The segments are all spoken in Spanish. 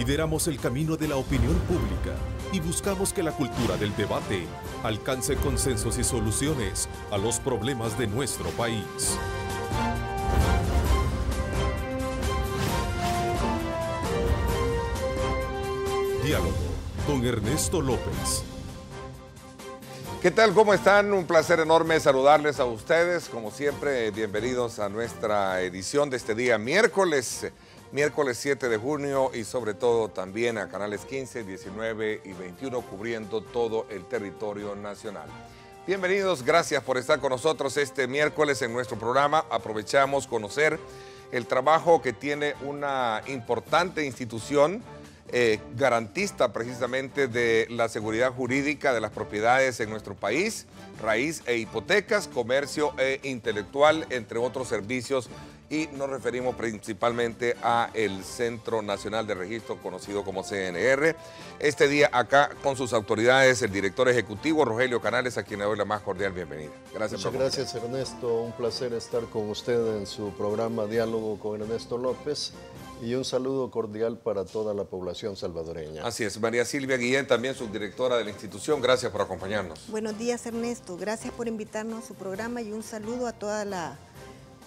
Lideramos el camino de la opinión pública y buscamos que la cultura del debate alcance consensos y soluciones a los problemas de nuestro país. Diálogo con Ernesto López. ¿Qué tal? ¿Cómo están? Un placer enorme saludarles a ustedes. Como siempre, bienvenidos a nuestra edición de este día miércoles 7 de junio y sobre todo también a canales 15, 19 y 21 cubriendo todo el territorio nacional. Bienvenidos, gracias por estar con nosotros este miércoles en nuestro programa. Aprovechamos conocer el trabajo que tiene una importante institución garantista precisamente de la seguridad jurídica de las propiedades en nuestro país, raíz e hipotecas, comercio e intelectual, entre otros servicios, y nos referimos principalmente a el Centro Nacional de Registro, conocido como CNR. Este día acá con sus autoridades, el director ejecutivo Rogelio Canales, a quien le doy la más cordial bienvenida. Gracias. Muchas gracias, Ernesto. Un placer estar con usted en su programa Diálogo con Ernesto López. Y un saludo cordial para toda la población salvadoreña. Así es, María Silvia Guillén, también subdirectora de la institución, gracias por acompañarnos. Buenos días, Ernesto, gracias por invitarnos a su programa y un saludo a toda la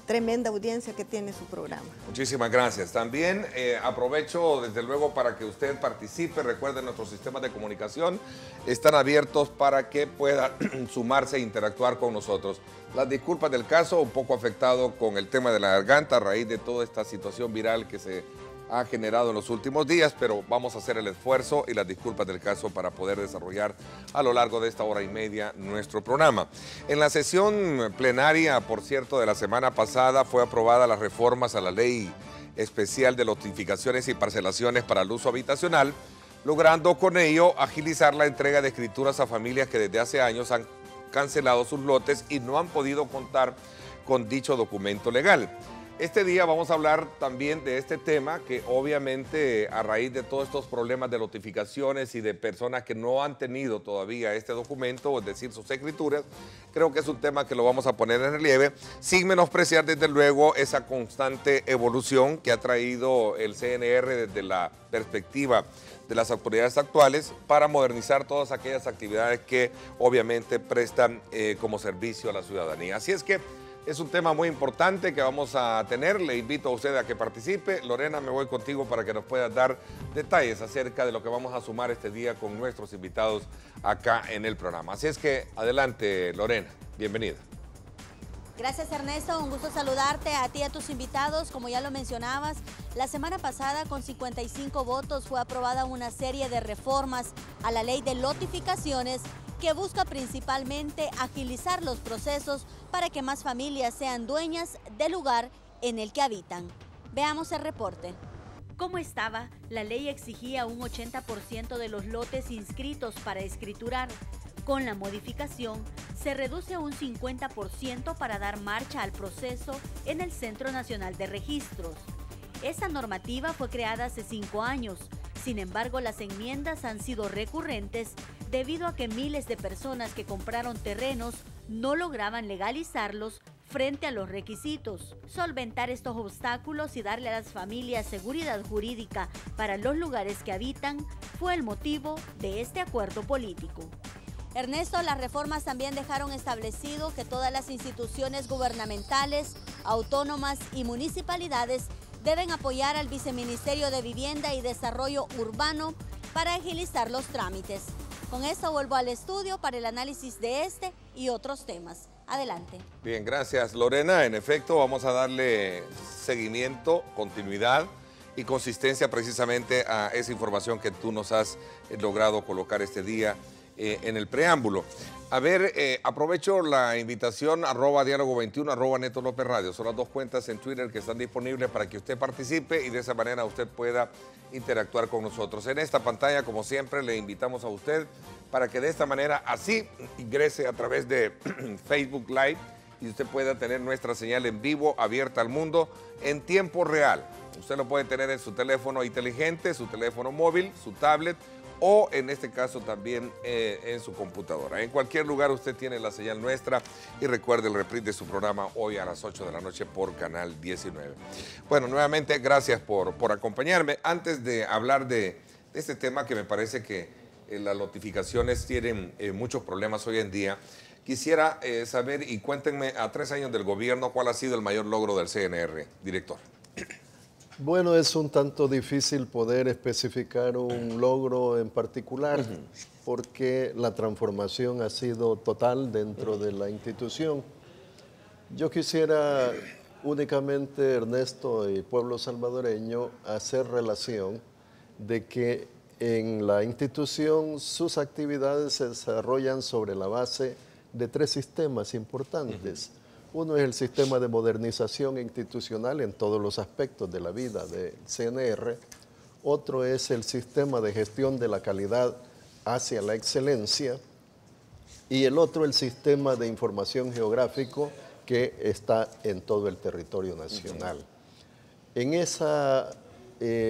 tremenda audiencia que tiene su programa. Muchísimas gracias. También aprovecho desde luego para que usted participe. Recuerden, nuestros sistemas de comunicación están abiertos para que pueda sumarse e interactuar con nosotros. Las disculpas del caso, un poco afectado con el tema de la garganta a raíz de toda esta situación viral que se ha generado en los últimos días, pero vamos a hacer el esfuerzo y las disculpas del caso para poder desarrollar a lo largo de esta hora y media nuestro programa. En la sesión plenaria, por cierto, de la semana pasada fue aprobada las reformas a la Ley Especial de Notificaciones y Parcelaciones para el Uso Habitacional, logrando con ello agilizar la entrega de escrituras a familias que desde hace años han cancelado sus lotes y no han podido contar con dicho documento legal. Este día vamos a hablar también de este tema que obviamente a raíz de todos estos problemas de notificaciones y de personas que no han tenido todavía este documento, es decir, sus escrituras, creo que es un tema que lo vamos a poner en relieve, sin menospreciar desde luego esa constante evolución que ha traído el CNR desde la perspectiva de las autoridades actuales para modernizar todas aquellas actividades que obviamente prestan como servicio a la ciudadanía. Así es que es un tema muy importante que vamos a tener. Le invito a usted a que participe. Lorena, me voy contigo para que nos puedas dar detalles acerca de lo que vamos a sumar este día con nuestros invitados acá en el programa. Así es que adelante, Lorena. Bienvenida. Gracias, Ernesto. Un gusto saludarte a ti y a tus invitados. Como ya lo mencionabas, la semana pasada con 55 votos fue aprobada una serie de reformas a la ley de notificaciones que busca principalmente agilizar los procesos para que más familias sean dueñas del lugar en el que habitan. Veamos el reporte. ¿Cómo estaba? La ley exigía un 80% de los lotes inscritos para escriturar. Con la modificación, se reduce a un 50% para dar marcha al proceso en el Centro Nacional de Registros. Esa normativa fue creada hace 5 años. Sin embargo, las enmiendas han sido recurrentes debido a que miles de personas que compraron terrenos no lograban legalizarlos frente a los requisitos. Solventar estos obstáculos y darle a las familias seguridad jurídica para los lugares que habitan fue el motivo de este acuerdo político. Ernesto, las reformas también dejaron establecido que todas las instituciones gubernamentales, autónomas y municipalidades deben apoyar al Viceministerio de Vivienda y Desarrollo Urbano para agilizar los trámites. Con esto vuelvo al estudio para el análisis de este y otros temas. Adelante. Bien, gracias, Lorena. En efecto, vamos a darle seguimiento, continuidad y consistencia precisamente a esa información que tú nos has logrado colocar este día en el preámbulo. A ver, aprovecho la invitación @diálogo21, @Neto López Radio. Son las dos cuentas en Twitter que están disponibles para que usted participe y de esa manera usted pueda interactuar con nosotros. En esta pantalla, como siempre, le invitamos a usted para que de esta manera así ingrese a través de Facebook Live y usted pueda tener nuestra señal en vivo, abierta al mundo, en tiempo real. Usted lo puede tener en su teléfono inteligente, su teléfono móvil, su tablet o en este caso también en su computadora. En cualquier lugar usted tiene la señal nuestra y recuerde el reprise de su programa hoy a las 8 de la noche por Canal 19. Bueno, nuevamente gracias por acompañarme. Antes de hablar de este tema que me parece que las notificaciones tienen muchos problemas hoy en día, quisiera saber, y cuéntenme, a 3 años del gobierno, ¿cuál ha sido el mayor logro del CNR, director? Bueno, es un tanto difícil poder especificar un logro en particular porque la transformación ha sido total dentro de la institución. Yo quisiera únicamente, Ernesto y pueblo salvadoreño, hacer relación de que en la institución sus actividades se desarrollan sobre la base de 3 sistemas importantes. Uno es el sistema de modernización institucional en todos los aspectos de la vida del CNR. Otro es el sistema de gestión de la calidad hacia la excelencia. Y el otro, el sistema de información geográfico que está en todo el territorio nacional. En esa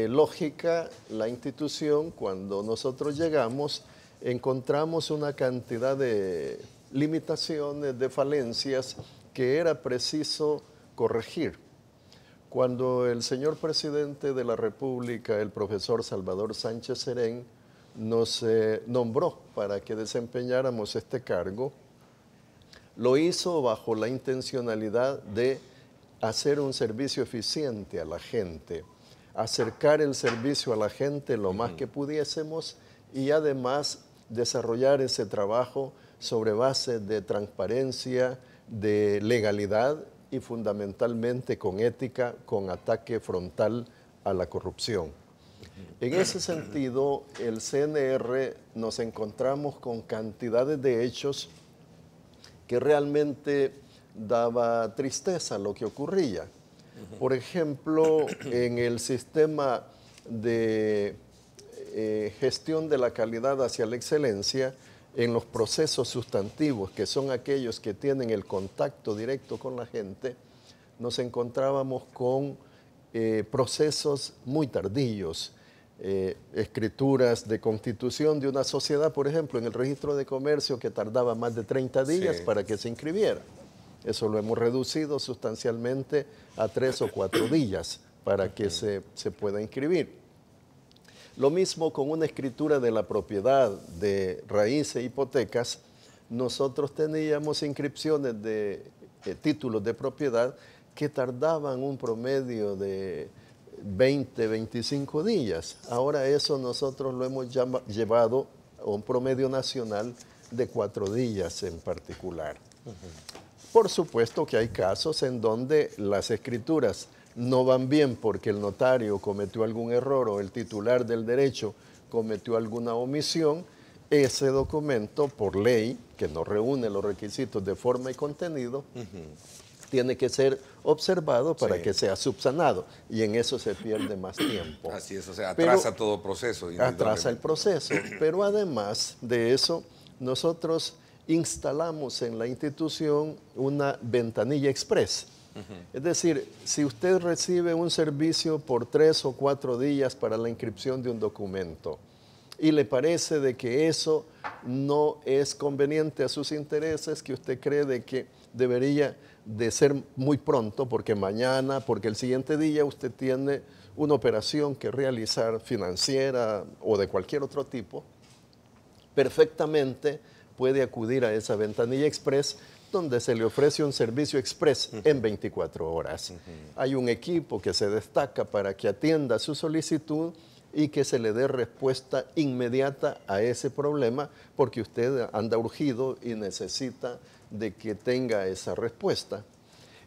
lógica, la institución, cuando nosotros llegamos, encontramos una cantidad de limitaciones, de falencias que era preciso corregir. Cuando el señor presidente de la República, el profesor Salvador Sánchez Serén, nos nombró para que desempeñáramos este cargo, lo hizo bajo la intencionalidad de hacer un servicio eficiente a la gente, acercar el servicio a la gente lo más que pudiésemos y además desarrollar ese trabajo sobre base de transparencia, de legalidad y fundamentalmente con ética, con ataque frontal a la corrupción. En ese sentido, el CNR nos encontramos con cantidades de hechos que realmente daba tristeza lo que ocurría. Por ejemplo, en el sistema de gestión de la calidad hacia la excelencia, en los procesos sustantivos, que son aquellos que tienen el contacto directo con la gente, nos encontrábamos con procesos muy tardíos, escrituras de constitución de una sociedad, por ejemplo, en el registro de comercio, que tardaba más de 30 días para que se inscribiera. Eso lo hemos reducido sustancialmente a 3 o 4 días para que se pueda inscribir. Lo mismo con una escritura de la propiedad de raíces e hipotecas. Nosotros teníamos inscripciones de títulos de propiedad que tardaban un promedio de 20, 25 días. Ahora eso nosotros lo hemos llevado a un promedio nacional de 4 días en particular. Por supuesto que hay casos en donde las escrituras no van bien porque el notario cometió algún error o el titular del derecho cometió alguna omisión. Ese documento, por ley, que no reúne los requisitos de forma y contenido, tiene que ser observado para que sea subsanado, y en eso se pierde más tiempo. Así es, o sea, atrasa todo proceso. Atrasa el proceso, pero además de eso, nosotros instalamos en la institución una ventanilla express. Es decir, si usted recibe un servicio por 3 o 4 días para la inscripción de un documento y le parece de que eso no es conveniente a sus intereses, que usted cree de que debería de ser muy pronto, porque mañana, porque el siguiente día usted tiene una operación que realizar financiera o de cualquier otro tipo, perfectamente puede acudir a esa ventanilla express donde se le ofrece un servicio express en 24 horas. Hay un equipo que se destaca para que atienda su solicitud y que se le dé respuesta inmediata a ese problema, porque usted anda urgido y necesita de que tenga esa respuesta.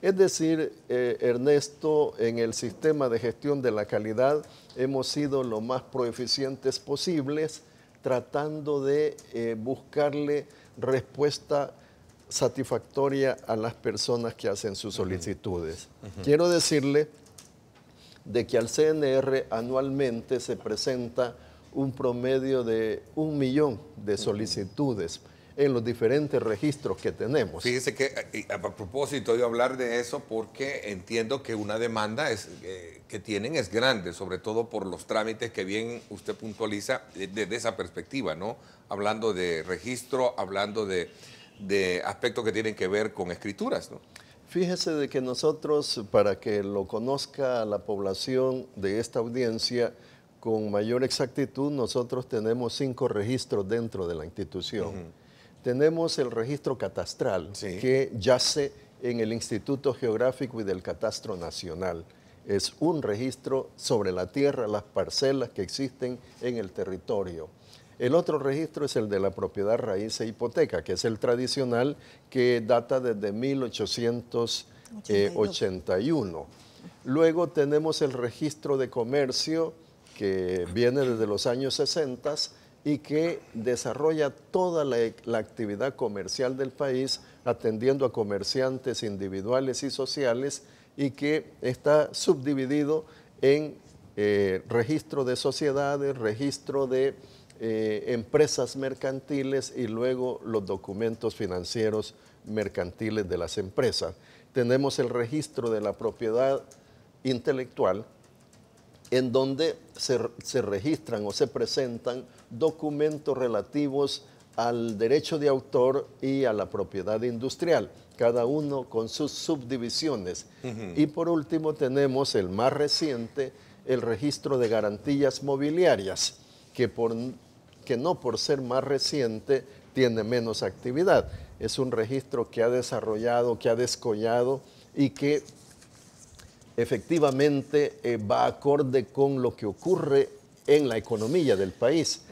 Es decir, Ernesto, en el sistema de gestión de la calidad hemos sido lo más proeficientes posibles, tratando de buscarle respuesta satisfactoria a las personas que hacen sus solicitudes. Quiero decirle de que al CNR anualmente se presenta un promedio de 1 millón de solicitudes en los diferentes registros que tenemos. Fíjese que a propósito de hablar de eso, porque entiendo que una demanda que tienen es grande, sobre todo por los trámites que bien usted puntualiza desde esa perspectiva, ¿no? Hablando de registro, hablando de aspectos que tienen que ver con escrituras, ¿no? Fíjese de que nosotros, para que lo conozca la población de esta audiencia con mayor exactitud, nosotros tenemos 5 registros dentro de la institución. Tenemos el registro catastral, que yace en el Instituto Geográfico y del Catastro Nacional. Es un registro sobre la tierra, las parcelas que existen en el territorio. El otro registro es el de la propiedad, raíz e hipoteca, que es el tradicional, que data desde 1881. Luego tenemos el registro de comercio, que viene desde los años 60 y que desarrolla toda la actividad comercial del país, atendiendo a comerciantes individuales y sociales, y que está subdividido en registro de sociedades, registro de empresas mercantiles y luego los documentos financieros mercantiles de las empresas. Tenemos el registro de la propiedad intelectual, en donde se registran o se presentan documentos relativos al derecho de autor y a la propiedad industrial, cada uno con sus subdivisiones. Y por último tenemos el más reciente, el registro de garantías mobiliarias, que no por ser más reciente tiene menos actividad. Es un registro que ha desarrollado, que ha descollado y que efectivamente va acorde con lo que ocurre en la economía del país.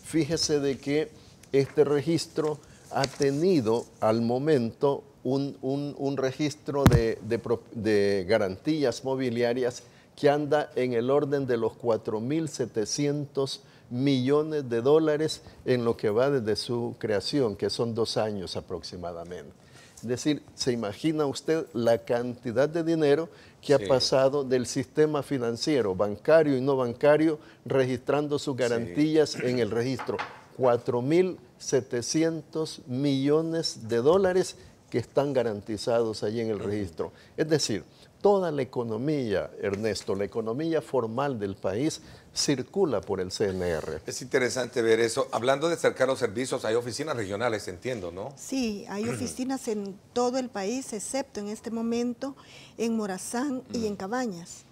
Fíjese de que este registro ha tenido al momento un registro de garantías mobiliarias que anda en el orden de los 4.700 millones de dólares en lo que va desde su creación, que son 2 años aproximadamente. Es decir, ¿se imagina usted la cantidad de dinero que ha pasado del sistema financiero, bancario y no bancario, registrando sus garantías en el registro? 4.700 millones de dólares que están garantizados allí en el registro. Es decir, toda la economía, Ernesto, la economía formal del país circula por el CNR. Es interesante ver eso. Hablando de acercar los servicios, hay oficinas regionales, entiendo, ¿no? Sí, hay oficinas en todo el país, excepto en este momento en Morazán y en Cabañas.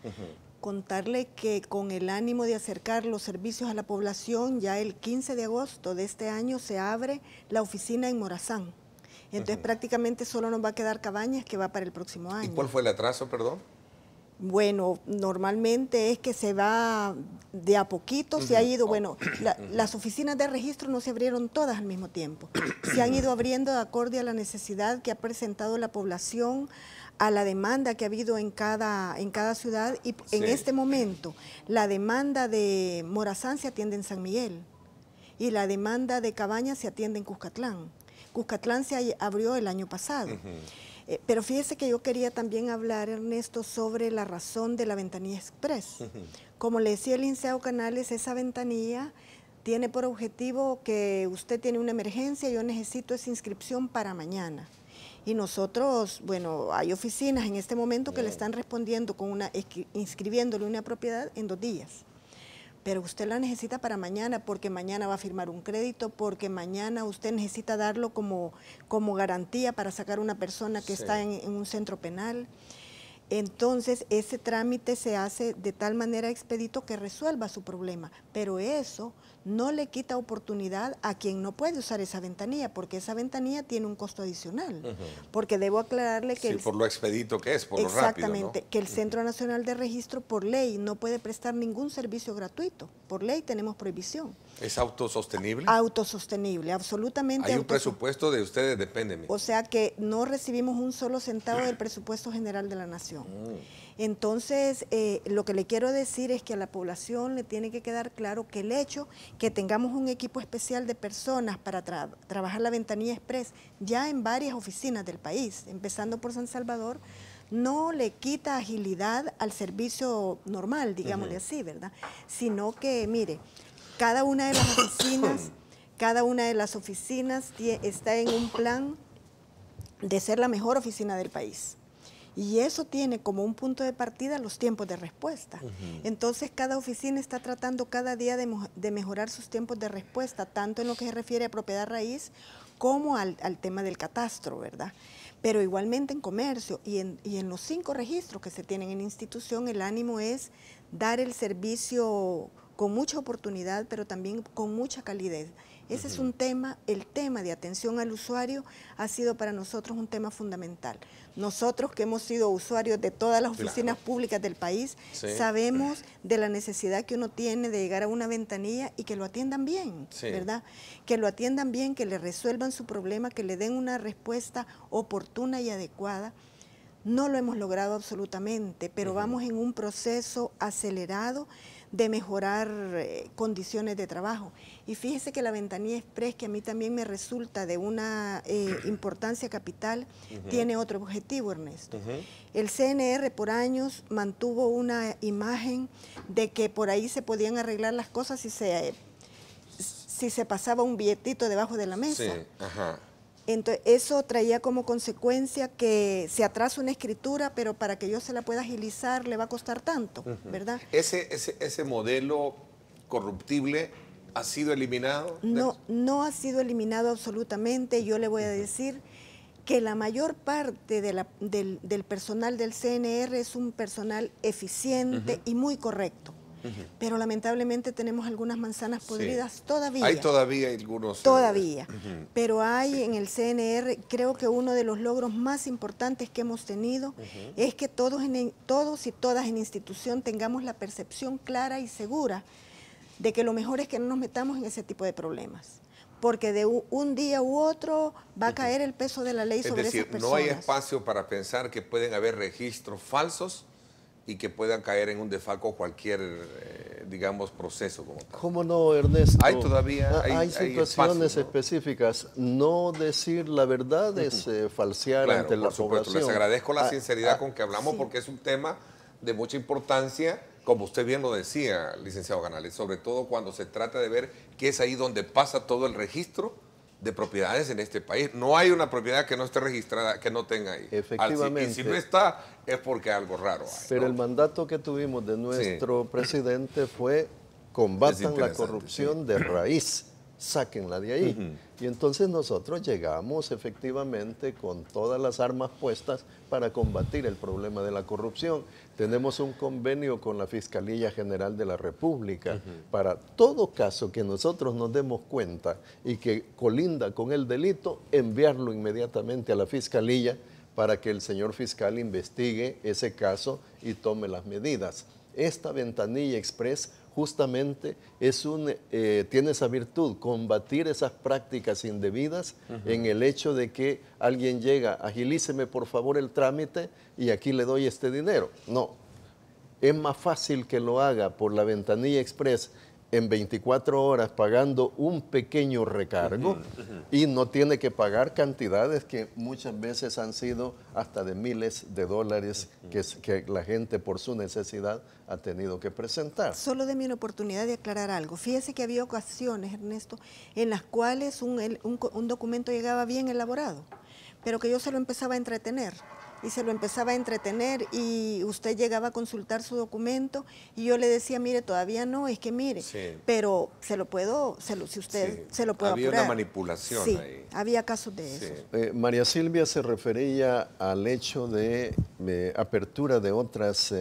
Contarle que con el ánimo de acercar los servicios a la población, ya el 15 de agosto de este año se abre la oficina en Morazán. Entonces prácticamente solo nos va a quedar Cabañas, que va para el próximo año. ¿Y cuál fue el atraso, perdón? Bueno, normalmente es que se va de a poquito, se ha ido, bueno, las oficinas de registro no se abrieron todas al mismo tiempo. Se han ido abriendo de acorde a la necesidad que ha presentado la población, a la demanda que ha habido en cada ciudad, y en este momento la demanda de Morazán se atiende en San Miguel y la demanda de Cabañas se atiende en Cuscatlán. Cuscatlán se abrió el año pasado. Pero fíjese que yo quería también hablar, Ernesto, sobre la razón de la ventanilla express. Como le decía el licenciado Canales, esa ventanilla tiene por objetivo que usted tiene una emergencia, yo necesito esa inscripción para mañana. Y nosotros, bueno, hay oficinas en este momento que le están respondiendo con inscribiéndole una propiedad en 2 días. Pero usted la necesita para mañana, porque mañana va a firmar un crédito, porque mañana usted necesita darlo como garantía para sacar a una persona que está en un centro penal. Entonces, ese trámite se hace de tal manera expedito que resuelva su problema, pero eso no le quita oportunidad a quien no puede usar esa ventanilla, porque esa ventanilla tiene un costo adicional. Porque debo aclararle que... Sí, por lo expedito que es, por lo rápido, exactamente, ¿no? Que el Centro Nacional de Registro, por ley, no puede prestar ningún servicio gratuito. Por ley tenemos prohibición. ¿Es autosostenible? Autosostenible, absolutamente. Hay un presupuesto de ustedes, depende. O sea que no recibimos un solo centavo del presupuesto general de la nación. Entonces, lo que le quiero decir es que a la población le tiene que quedar claro que el hecho que tengamos un equipo especial de personas para trabajar la ventanilla express ya en varias oficinas del país, empezando por San Salvador, no le quita agilidad al servicio normal, digámosle así, ¿verdad? Sino que, mire, cada una de las Cada una de las oficinas está en un plan de ser la mejor oficina del país. Y eso tiene como un punto de partida los tiempos de respuesta. Entonces, cada oficina está tratando cada día de mejorar sus tiempos de respuesta, tanto en lo que se refiere a propiedad raíz como al tema del catastro, ¿verdad? Pero igualmente en comercio y en los 5 registros que se tienen en institución, el ánimo es dar el servicio con mucha oportunidad, pero también con mucha calidez. Ese es un tema, el tema de atención al usuario ha sido para nosotros un tema fundamental. Nosotros que hemos sido usuarios de todas las oficinas públicas del país, sabemos de la necesidad que uno tiene de llegar a una ventanilla y que lo atiendan bien, ¿verdad? Que lo atiendan bien, que le resuelvan su problema, que le den una respuesta oportuna y adecuada. No lo hemos logrado absolutamente, pero vamos en un proceso acelerado de mejorar condiciones de trabajo. Y fíjese que la ventanilla express, que a mí también me resulta de una importancia capital, tiene otro objetivo, Ernesto. El CNR por años mantuvo una imagen de que por ahí se podían arreglar las cosas si se pasaba un billetito debajo de la mesa. Entonces, eso traía como consecuencia que se atrasa una escritura, pero para que yo se la pueda agilizar le va a costar tanto, ¿verdad? ¿Ese modelo corruptible ha sido eliminado? No, no ha sido eliminado absolutamente. Yo le voy a decir que la mayor parte del personal del CNR es un personal eficiente y muy correcto. Pero lamentablemente tenemos algunas manzanas podridas todavía. Hay todavía algunos. Todavía. Pero hay en el CNR, creo que uno de los logros más importantes que hemos tenido es que todos y todas en institución tengamos la percepción clara y segura de que lo mejor es que no nos metamos en ese tipo de problemas. Porque de un día u otro va a caer el peso de la ley sobre esas personas. No hay espacio para pensar que pueden haber registros falsos y que puedan caer en un desfalco cualquier, digamos, proceso como tal. ¿Cómo no, Ernesto? Hay todavía hay situaciones específicas. No decir la verdad es falsear ante la población. Les agradezco la sinceridad con que hablamos porque es un tema de mucha importancia, como usted bien lo decía, licenciado Canales, sobre todo cuando se trata de ver que es ahí donde pasa todo el registro de propiedades en este país. No hay una propiedad que no esté registrada, que no tenga ahí. Efectivamente. Y si no está, es porque algo raro hay. Pero el mandato que tuvimos de nuestro presidente fue combatan la corrupción de raíz, sáquenla de ahí. Y entonces nosotros llegamos efectivamente con todas las armas puestas para combatir el problema de la corrupción. Tenemos un convenio con la Fiscalía General de la República para todo caso que nosotros nos demos cuenta y que colinda con el delito, enviarlo inmediatamente a la Fiscalía para que el señor fiscal investigue ese caso y tome las medidas. Esta ventanilla express justamente tiene esa virtud, combatir esas prácticas indebidas en el hecho de que alguien llega, agilíceme por favor el trámite y aquí le doy este dinero. No, es más fácil que lo haga por la ventanilla express en 24 horas pagando un pequeño recargo y no tiene que pagar cantidades que muchas veces han sido hasta de miles de dólares que la gente por su necesidad ha tenido que presentar. Solo déme una oportunidad de aclarar algo. Fíjese que había ocasiones, Ernesto, en las cuales un documento llegaba bien elaborado, pero que yo se lo empezaba a entretener. Y se lo empezaba a entretener y usted llegaba a consultar su documento y yo le decía, mire, todavía no, es que mire, pero se lo puedo, si usted se lo puede apurar. Había una manipulación ahí. Había casos de eso. María Silvia se refería al hecho de apertura de otras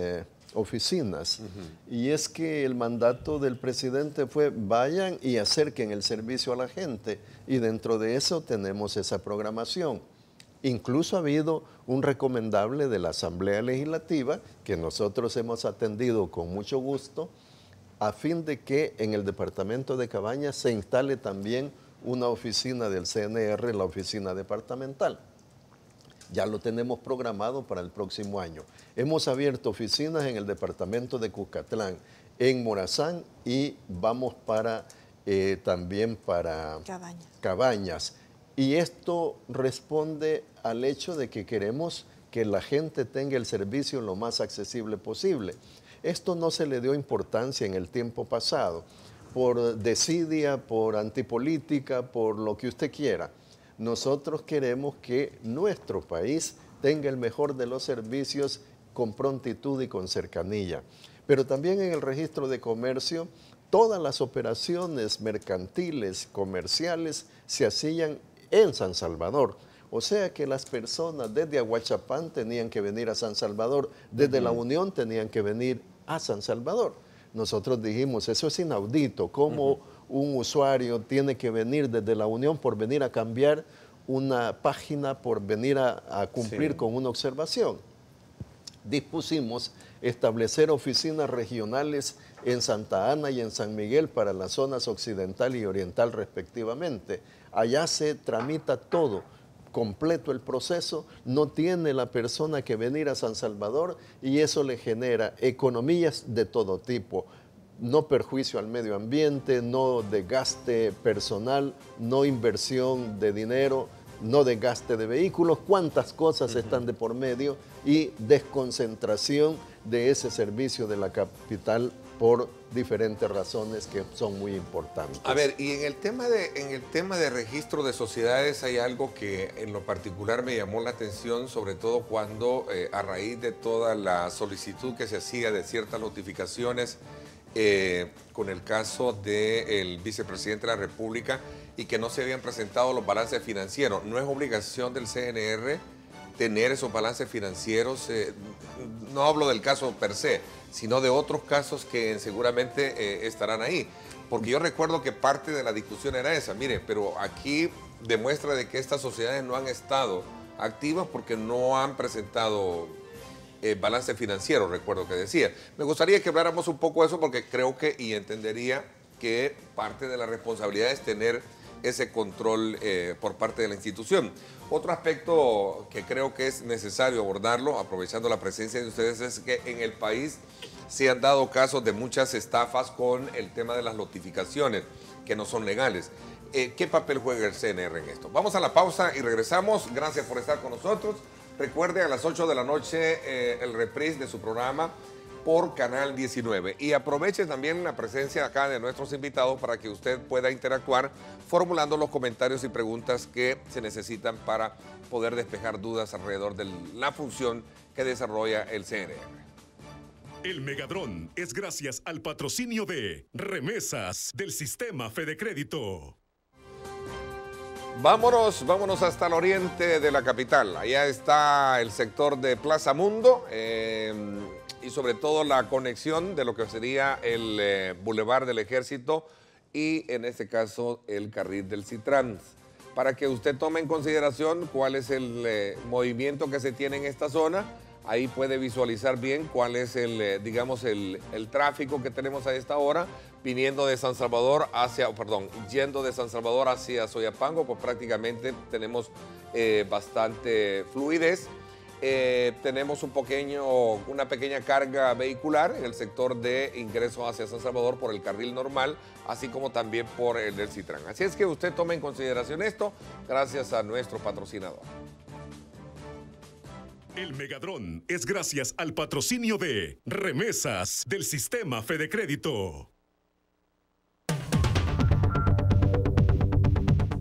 oficinas y es que el mandato del presidente fue vayan y acerquen el servicio a la gente y dentro de eso tenemos esa programación. Incluso ha habido un recomendable de la Asamblea Legislativa que nosotros hemos atendido con mucho gusto a fin de que en el departamento de Cabañas se instale también una oficina del CNR, la oficina departamental. Ya lo tenemos programado para el próximo año. Hemos abierto oficinas en el departamento de Cuscatlán, en Morazán y vamos también para Cabañas. Y esto responde al hecho de que queremos que la gente tenga el servicio lo más accesible posible. Esto no se le dio importancia en el tiempo pasado, por desidia, por antipolítica, por lo que usted quiera. Nosotros queremos que nuestro país tenga el mejor de los servicios con prontitud y con cercanía. Pero también en el registro de comercio, todas las operaciones mercantiles, comerciales, se hacían en San Salvador. O sea que las personas desde Aguachapán tenían que venir a San Salvador, desde La Unión tenían que venir a San Salvador. Nosotros dijimos, eso es inaudito, cómo un usuario tiene que venir desde La Unión por venir a cambiar una página, por venir a cumplir con una observación. Dispusimos establecer oficinas regionales en Santa Ana y en San Miguel para las zonas occidental y oriental respectivamente. Allá se tramita todo, completo el proceso, no tiene la persona que venir a San Salvador y eso le genera economías de todo tipo. No perjuicio al medio ambiente, no desgaste personal, no inversión de dinero, no desgaste de vehículos, cuántas cosas están de por medio y desconcentración de ese servicio de la capital por diferentes razones que son muy importantes. A ver, y en el tema de registro de sociedades hay algo que en lo particular me llamó la atención, sobre todo cuando a raíz de toda la solicitud que se hacía de ciertas notificaciones con el caso del vicepresidente de la República y que no se habían presentado los balances financieros. No es obligación del CNR tener esos balances financieros, no hablo del caso per se, sino de otros casos que seguramente estarán ahí. Porque yo recuerdo que parte de la discusión era esa, mire, pero aquí demuestra de que estas sociedades no han estado activas porque no han presentado balance financiero, recuerdo que decía. Me gustaría que habláramos un poco de eso porque creo que y entendería que parte de la responsabilidad es tener ese control por parte de la institución. Otro aspecto que creo que es necesario abordarlo, aprovechando la presencia de ustedes, es que en el país se han dado casos de muchas estafas con el tema de las notificaciones, que no son legales. ¿Qué papel juega el CNR en esto? Vamos a la pausa y regresamos. Gracias por estar con nosotros. Recuerde, a las 8 de la noche el reprise de su programa por Canal 19. Y aproveche también la presencia acá de nuestros invitados para que usted pueda interactuar formulando los comentarios y preguntas que se necesitan para poder despejar dudas alrededor de la función que desarrolla el CNR. El Megadrón es gracias al patrocinio de Remesas del Sistema Fedecrédito. Vámonos hasta el oriente de la capital. Allá está el sector de Plaza Mundo y sobre todo la conexión de lo que sería el Boulevard del Ejército y en este caso el carril del Citrans. Para que usted tome en consideración cuál es el movimiento que se tiene en esta zona, ahí puede visualizar bien cuál es el tráfico que tenemos a esta hora, viniendo de San Salvador yendo de San Salvador hacia Soyapango, pues prácticamente tenemos bastante fluidez. Tenemos una pequeña carga vehicular en el sector de ingreso hacia San Salvador por el carril normal, así como también por el del Citrán. Así es que usted tome en consideración esto, gracias a nuestro patrocinador. El Megadrón es gracias al patrocinio de Remesas del Sistema Fedecrédito.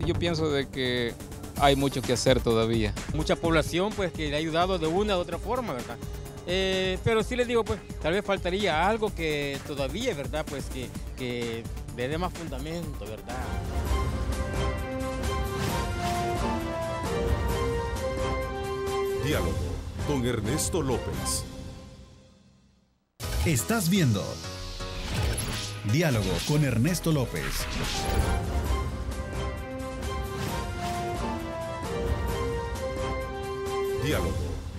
Yo pienso de que hay mucho que hacer todavía. Mucha población pues que le ha ayudado de una u otra forma, ¿verdad? Pero sí les digo, pues tal vez faltaría algo que todavía, ¿verdad? Pues que le dé más fundamento, ¿verdad? Diálogo con Ernesto López. Estás viendo Diálogo con Ernesto López. Diálogo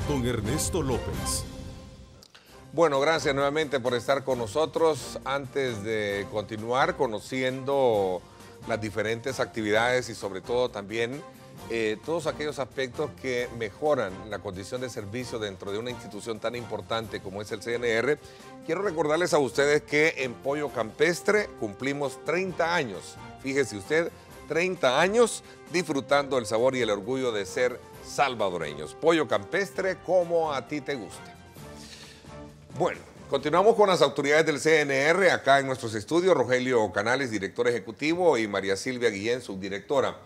con Ernesto López. Bueno, gracias nuevamente por estar con nosotros. Antes de continuar conociendo las diferentes actividades y sobre todo también todos aquellos aspectos que mejoran la condición de servicio dentro de una institución tan importante como es el CNR, quiero recordarles a ustedes que en Pollo Campestre cumplimos 30 años. Fíjese usted, 30 años disfrutando el sabor y el orgullo de ser salvadoreños. Pollo Campestre como a ti te gusta. Bueno, Continuamos con las autoridades del CNR acá en nuestros estudios. Rogelio Canales, director ejecutivo, y María Silvia Guillén, subdirectora.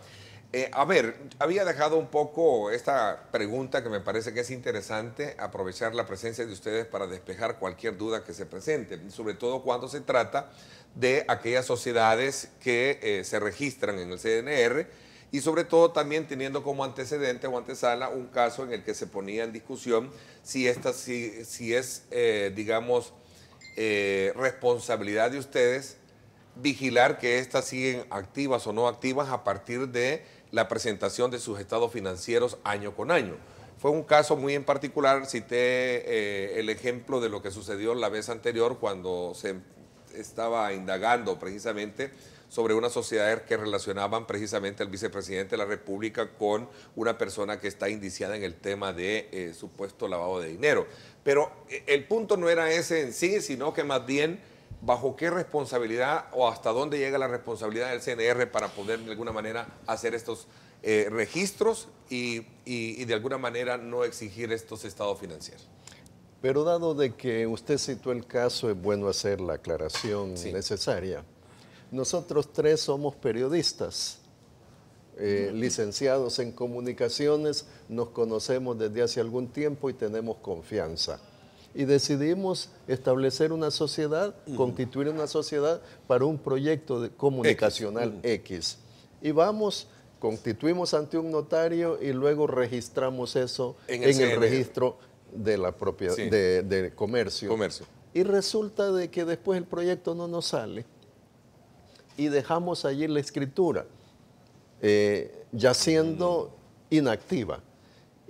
A ver, había dejado un poco esta pregunta que me parece que es interesante, aprovechar la presencia de ustedes para despejar cualquier duda que se presente, sobre todo cuando se trata de aquellas sociedades que se registran en el CNR y sobre todo también teniendo como antecedente o antesala un caso en el que se ponía en discusión si es, digamos, responsabilidad de ustedes vigilar que estas siguen activas o no activas a partir de la presentación de sus estados financieros año con año. Fue un caso muy en particular, cité el ejemplo de lo que sucedió la vez anterior cuando se estaba indagando precisamente sobre unas sociedades que relacionaban precisamente al vicepresidente de la República con una persona que está indiciada en el tema de supuesto lavado de dinero. Pero el punto no era ese en sí, sino que más bien bajo qué responsabilidad o hasta dónde llega la responsabilidad del CNR para poder de alguna manera hacer estos registros y de alguna manera no exigir estos estados financieros. Pero dado de que usted citó el caso, es bueno hacer la aclaración necesaria. Nosotros tres somos periodistas, licenciados en comunicaciones, nos conocemos desde hace algún tiempo y tenemos confianza. Y decidimos establecer una sociedad, constituir una sociedad para un proyecto comunicacional X. Y constituimos ante un notario y luego registramos eso en el registro de la propiedad, de comercio. Y resulta de que después el proyecto no nos sale y dejamos allí la escritura, ya siendo inactiva.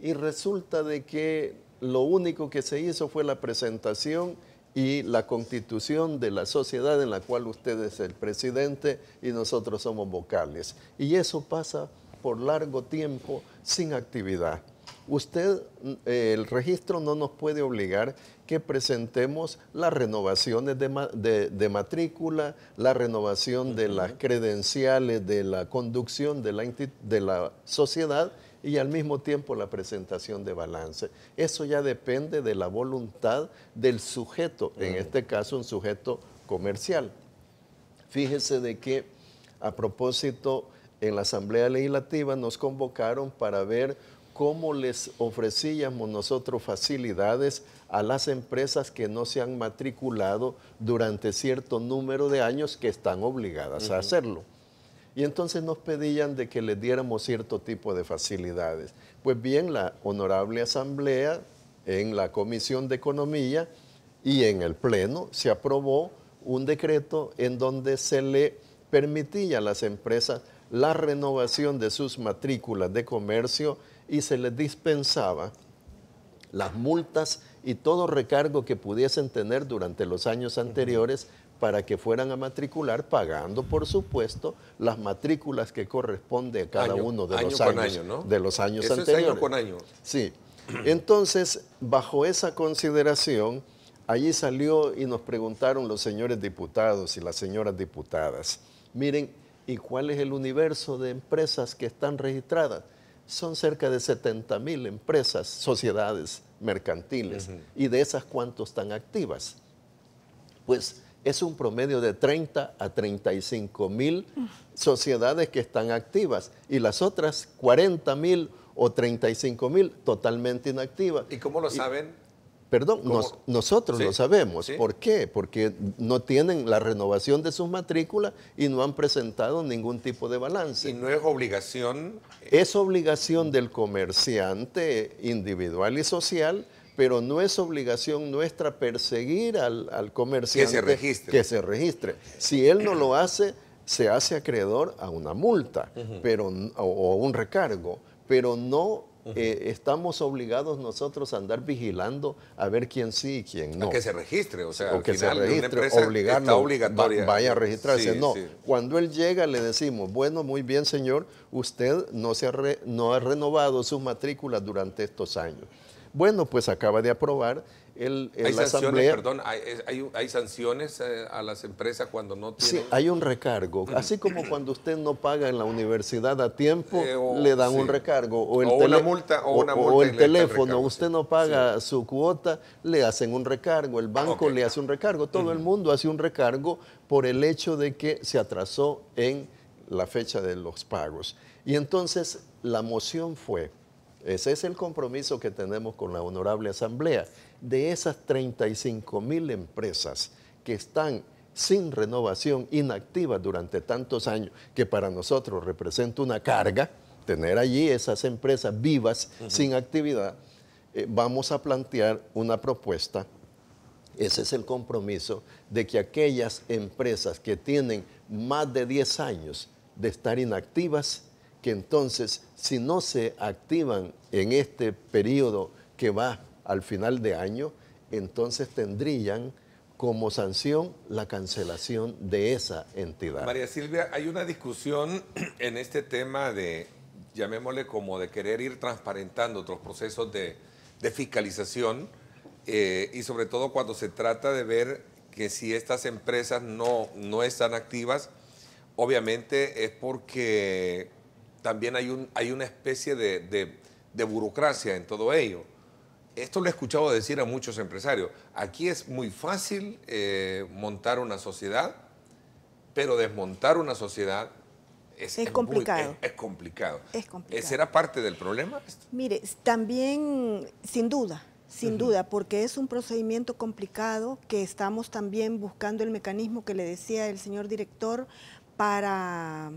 Y resulta de que lo único que se hizo fue la presentación y la constitución de la sociedad en la cual usted es el presidente y nosotros somos vocales. Y eso pasa por largo tiempo sin actividad. Usted, el registro no nos puede obligar que presentemos las renovaciones de matrícula, la renovación de las credenciales de la conducción de la sociedad y al mismo tiempo la presentación de balance. Eso ya depende de la voluntad del sujeto, en este caso un sujeto comercial. Fíjese de que a propósito en la Asamblea Legislativa nos convocaron para ver cómo les ofrecíamos nosotros facilidades a las empresas que no se han matriculado durante cierto número de años que están obligadas a hacerlo. Y entonces nos pedían de que les diéramos cierto tipo de facilidades. Pues bien, la Honorable Asamblea, en la Comisión de Economía y en el Pleno, se aprobó un decreto en donde se le permitía a las empresas la renovación de sus matrículas de comercio y se les dispensaba las multas y todo recargo que pudiesen tener durante los años anteriores para que fueran a matricular, pagando, por supuesto, las matrículas que corresponde a cada uno de los años, ¿no? De los años Eso anteriores. Es año con año. Sí. Entonces, bajo esa consideración, allí salió y nos preguntaron los señores diputados y las señoras diputadas, miren, ¿y cuál es el universo de empresas que están registradas? Son cerca de 70,000 empresas, sociedades mercantiles, y de esas, ¿cuántos están activas? Pues es un promedio de 30 a 35,000 sociedades que están activas, y las otras 40,000 o 35,000 totalmente inactivas. ¿Y cómo lo saben? Perdón, nosotros lo sabemos. ¿Sí? ¿Por qué? Porque no tienen la renovación de sus matrículas y no han presentado ningún tipo de balance. ¿Y no es obligación? Es obligación del comerciante individual y social, pero no es obligación nuestra perseguir al comerciante que se registre. Si él no lo hace, se hace acreedor a una multa o un recargo, pero no estamos obligados nosotros a andar vigilando a ver quién sí y quién no. A que se registre, o sea, al que final se registre, una empresa obligarlo, está obligatoria. Vaya a registrarse. Sí, no, sí. Cuando él llega le decimos, bueno, muy bien señor, usted no ha renovado sus matrículas durante estos años. Bueno, pues acaba de aprobar ¿Hay sanciones, asamblea, perdón, hay sanciones a las empresas cuando no tienen? Sí, hay un recargo. Así como cuando usted no paga en la universidad a tiempo, le dan un recargo. O una multa. O el teléfono, usted no paga su cuota, le hacen un recargo. El banco le hace un recargo. Todo el mundo hace un recargo por el hecho de que se atrasó en la fecha de los pagos. Y entonces la moción fue, ese es el compromiso que tenemos con la Honorable Asamblea, de esas 35,000 empresas que están sin renovación, inactivas durante tantos años, que para nosotros representa una carga, tener allí esas empresas vivas, sin actividad, vamos a plantear una propuesta. Ese es el compromiso de que aquellas empresas que tienen más de 10 años de estar inactivas, que entonces, si no se activan en este periodo que va al final de año, entonces tendrían como sanción la cancelación de esa entidad. María Silvia, hay una discusión en este tema de, llamémosle como de querer ir transparentando otros procesos de fiscalización y sobre todo cuando se trata de ver que si estas empresas no están activas, obviamente es porque también hay una especie de burocracia en todo ello. Esto lo he escuchado decir a muchos empresarios. Aquí es muy fácil montar una sociedad, pero desmontar una sociedad es complicado. Es complicado. ¿Será parte del problema? Mire, también, sin duda, porque es un procedimiento complicado que estamos también buscando el mecanismo que le decía el señor director para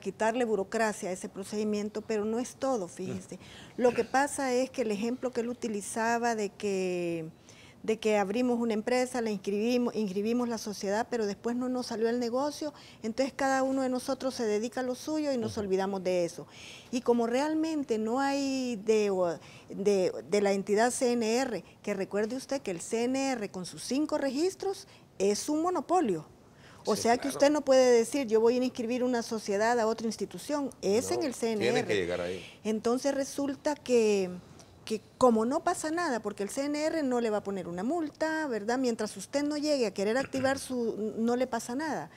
quitarle burocracia a ese procedimiento, pero no es todo, fíjense. Lo que pasa es que el ejemplo que él utilizaba de que abrimos una empresa, la inscribimos la sociedad, pero después no nos salió el negocio, entonces cada uno de nosotros se dedica a lo suyo y nos olvidamos de eso. Y como realmente no hay de la entidad CNR, que recuerde usted que el CNR con sus 5 registros es un monopolio. O sea que usted no puede decir, yo voy a inscribir una sociedad a otra institución, es en el CNR. Tiene que llegar ahí. Entonces resulta que como no pasa nada, porque el CNR no le va a poner una multa, ¿verdad? Mientras usted no llegue a querer activar no le pasa nada.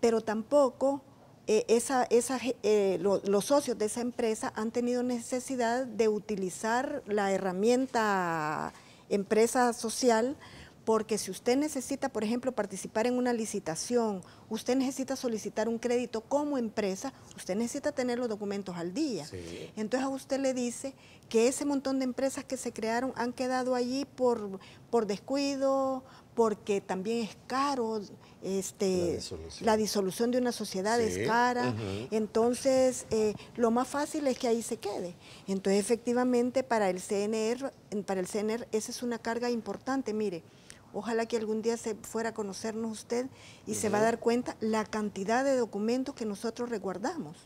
Pero tampoco los socios de esa empresa han tenido necesidad de utilizar la herramienta empresa social, porque si usted necesita, por ejemplo, participar en una licitación, usted necesita solicitar un crédito como empresa, usted necesita tener los documentos al día. Sí. Entonces a usted le dice que ese montón de empresas que se crearon han quedado allí por descuido, porque también es caro, la disolución de una sociedad es cara, entonces lo más fácil es que ahí se quede. Entonces efectivamente para el CNR esa es una carga importante, mire. Ojalá que algún día se fuera a conocernos usted y se va a dar cuenta la cantidad de documentos que nosotros resguardamos.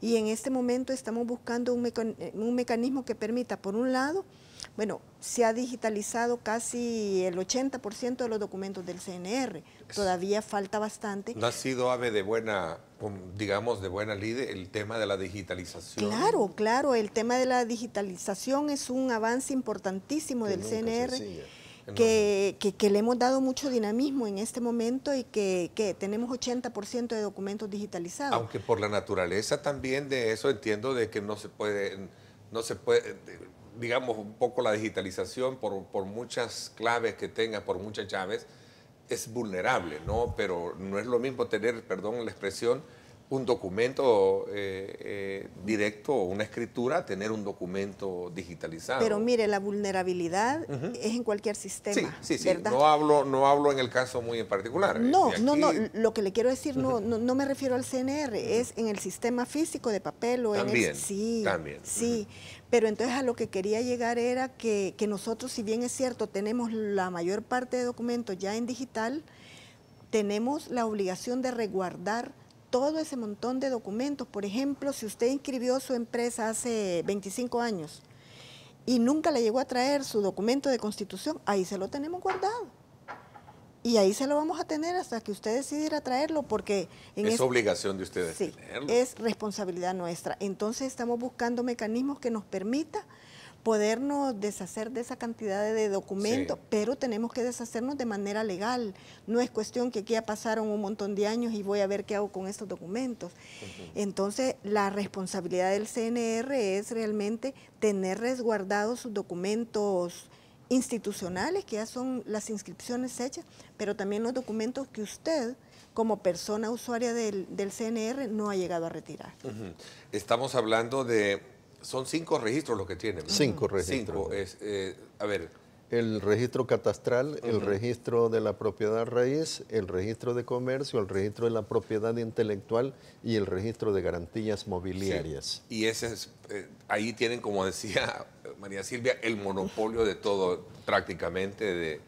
Y en este momento estamos buscando un mecanismo que permita, por un lado, bueno, se ha digitalizado casi el 80% de los documentos del CNR. Todavía falta bastante. ¿No ha sido ave de buena, digamos, de buena lid el tema de la digitalización? Claro, el tema de la digitalización es un avance importantísimo del CNR. Que le hemos dado mucho dinamismo en este momento y que tenemos 80% de documentos digitalizados. Aunque por la naturaleza también de eso entiendo de que no se puede, digamos, un poco la digitalización por muchas claves que tenga, por muchas llaves, es vulnerable, ¿no? Pero no es lo mismo tener, perdón la expresión, un documento directo o una escritura, tener un documento digitalizado. Pero mire, la vulnerabilidad es en cualquier sistema, sí. ¿verdad? No hablo en el caso muy en particular. No, lo que le quiero decir no me refiero al CNR, es en el sistema físico de papel o también, también. Pero entonces a lo que quería llegar era que nosotros, si bien es cierto, tenemos la mayor parte de documentos ya en digital, tenemos la obligación de resguardar todo ese montón de documentos. Por ejemplo, si usted inscribió su empresa hace 25 años y nunca le llegó a traer su documento de constitución, ahí se lo tenemos guardado. Y ahí se lo vamos a tener hasta que usted decida ir a traerlo, porque es obligación de ustedes tenerlo. Es responsabilidad nuestra. Entonces estamos buscando mecanismos que nos permita podernos deshacer de esa cantidad de documentos, Sí. pero tenemos que deshacernos de manera legal. No es cuestión que aquí ya pasaron un montón de años y voy a ver qué hago con estos documentos. Entonces, la responsabilidad del CNR es realmente tener resguardados sus documentos institucionales, que ya son las inscripciones hechas, pero también los documentos que usted, como persona usuaria del CNR, no ha llegado a retirar. Estamos hablando de... Son 5 registros los que tienen. 5 registros. 5. A ver, El registro catastral, el registro de la propiedad raíz, el registro de comercio, el registro de la propiedad intelectual y el registro de garantías mobiliarias. sí. Y ese es, ahí tienen, como decía María Silvia, el monopolio de todo, prácticamente, de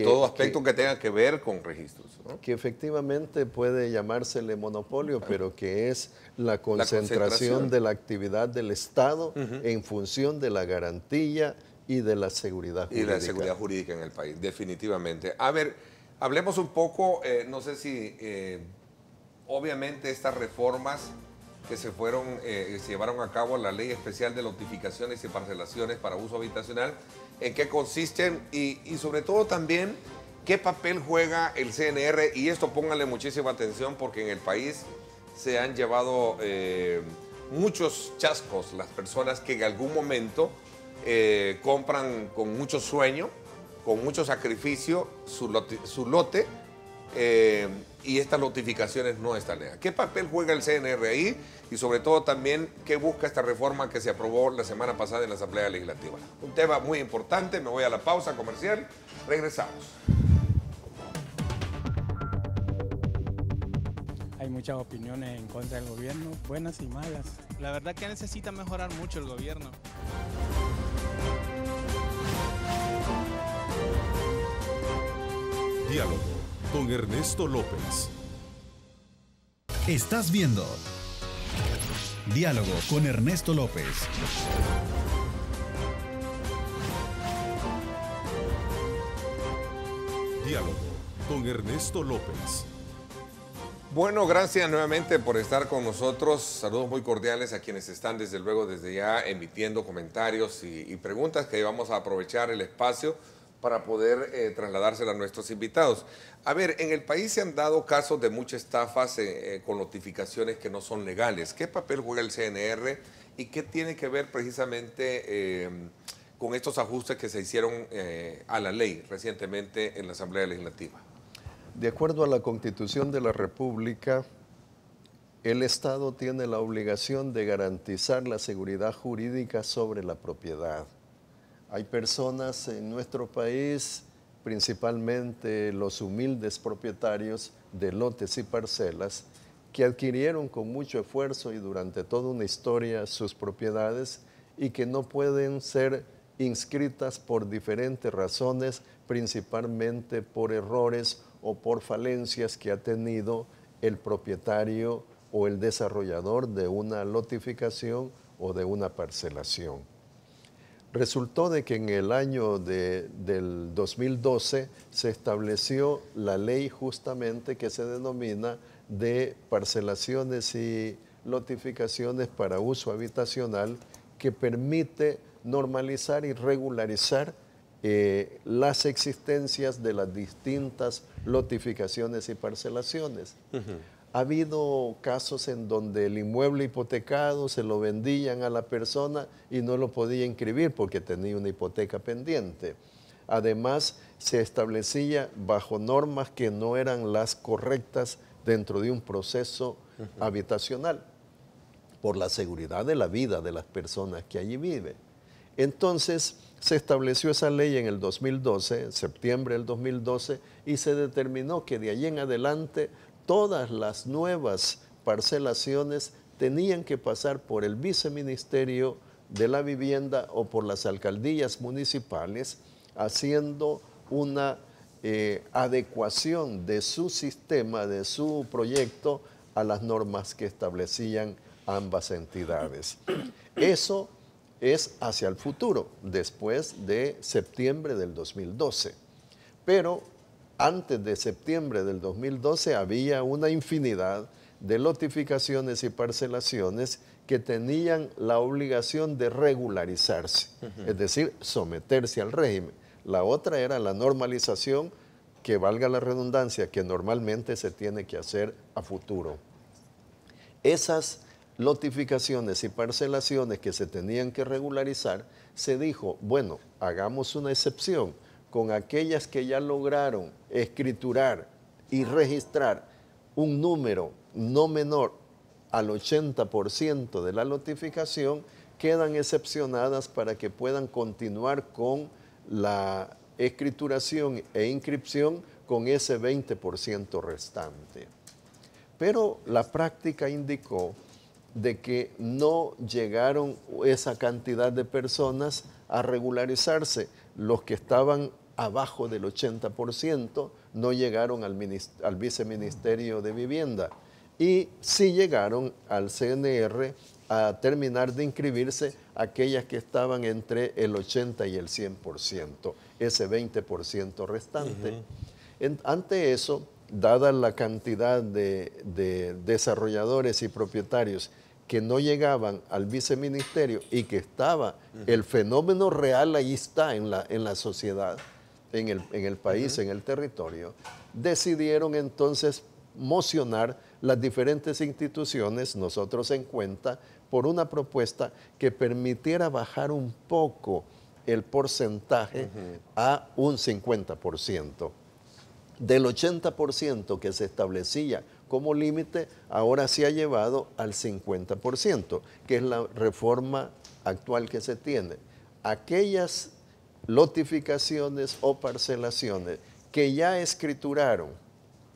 todo aspecto que tenga que ver con registros, ¿no? Que efectivamente puede llamársele monopolio, pero que es la concentración de la actividad del Estado en función de la garantía y de la seguridad jurídica. Y la seguridad jurídica en el país, definitivamente. A ver, hablemos un poco, no sé si, obviamente estas reformas que se llevaron a cabo a la Ley Especial de Notificaciones y Parcelaciones para Uso Habitacional, ¿en qué consisten? Y sobre todo también, ¿qué papel juega el CNR? Y esto pónganle muchísima atención porque en el país se han llevado muchos chascos las personas que en algún momento compran con mucho sueño, con mucho sacrificio su lote y estas notificaciones no están. ¿Qué papel juega el CNR ahí? Y sobre todo también, ¿qué busca esta reforma que se aprobó la semana pasada en la Asamblea Legislativa? Un tema muy importante, me voy a la pausa comercial, regresamos. Hay muchas opiniones en contra del gobierno, buenas y malas. La verdad que necesita mejorar mucho el gobierno. Diálogo con Ernesto López. Estás viendo Diálogo con Ernesto López. Diálogo con Ernesto López. Bueno, gracias nuevamente por estar con nosotros. Saludos muy cordiales a quienes están desde luego desde ya emitiendo comentarios y preguntas que vamos a aprovechar el espacio para poder trasladársela a nuestros invitados. A ver, en el país se han dado casos de muchas estafas con notificaciones que no son legales. ¿Qué papel juega el CNR y qué tiene que ver precisamente con estos ajustes que se hicieron a la ley recientemente en la Asamblea Legislativa? De acuerdo a la Constitución de la República, el Estado tiene la obligación de garantizar la seguridad jurídica sobre la propiedad. Hay personas en nuestro país, principalmente los humildes propietarios de lotes y parcelas, que adquirieron con mucho esfuerzo y durante toda una historia sus propiedades y que no pueden ser inscritas por diferentes razones, principalmente por errores o por falencias que ha tenido el propietario o el desarrollador de una lotificación o de una parcelación. Resultó de que en el año del 2012 se estableció la ley justamente que se denomina de parcelaciones y lotificaciones para uso habitacional, que permite normalizar y regularizar las existencias de las distintas lotificaciones y parcelaciones. Ha habido casos en donde el inmueble hipotecado se lo vendían a la persona y no lo podía inscribir porque tenía una hipoteca pendiente. Además, se establecía bajo normas que no eran las correctas dentro de un proceso habitacional, por la seguridad de la vida de las personas que allí viven. Entonces, se estableció esa ley en el 2012, en septiembre del 2012, y se determinó que de allí en adelante todas las nuevas parcelaciones tenían que pasar por el Viceministerio de la Vivienda o por las alcaldías municipales, haciendo una adecuación de su sistema, de su proyecto, a las normas que establecían ambas entidades. Eso es hacia el futuro, después de septiembre del 2012. Pero antes de septiembre del 2012 había una infinidad de lotificaciones y parcelaciones que tenían la obligación de regularizarse, es decir, someterse al régimen. La otra era la normalización, que valga la redundancia, que normalmente se tiene que hacer a futuro. Esas lotificaciones y parcelaciones que se tenían que regularizar, se dijo, bueno, hagamos una excepción con aquellas que ya lograron escriturar y registrar un número no menor al 80% de la notificación, quedan excepcionadas para que puedan continuar con la escrituración e inscripción con ese 20% restante. Pero la práctica indicó de que no llegaron esa cantidad de personas a regularizarse. Los que estaban abajo del 80% no llegaron al Viceministerio de Vivienda y sí llegaron al CNR a terminar de inscribirse aquellas que estaban entre el 80 y el 100%, ese 20% restante. Ante eso, dada la cantidad de desarrolladores y propietarios que no llegaban al viceministerio y que estaba el fenómeno real, ahí está en la sociedad, en el país, en el territorio, decidieron entonces mocionar las diferentes instituciones, nosotros en cuenta, por una propuesta que permitiera bajar un poco el porcentaje a un 50%. Del 80% que se establecía como límite, ahora se ha llevado al 50%, que es la reforma actual que se tiene. Aquellas lotificaciones o parcelaciones que ya escrituraron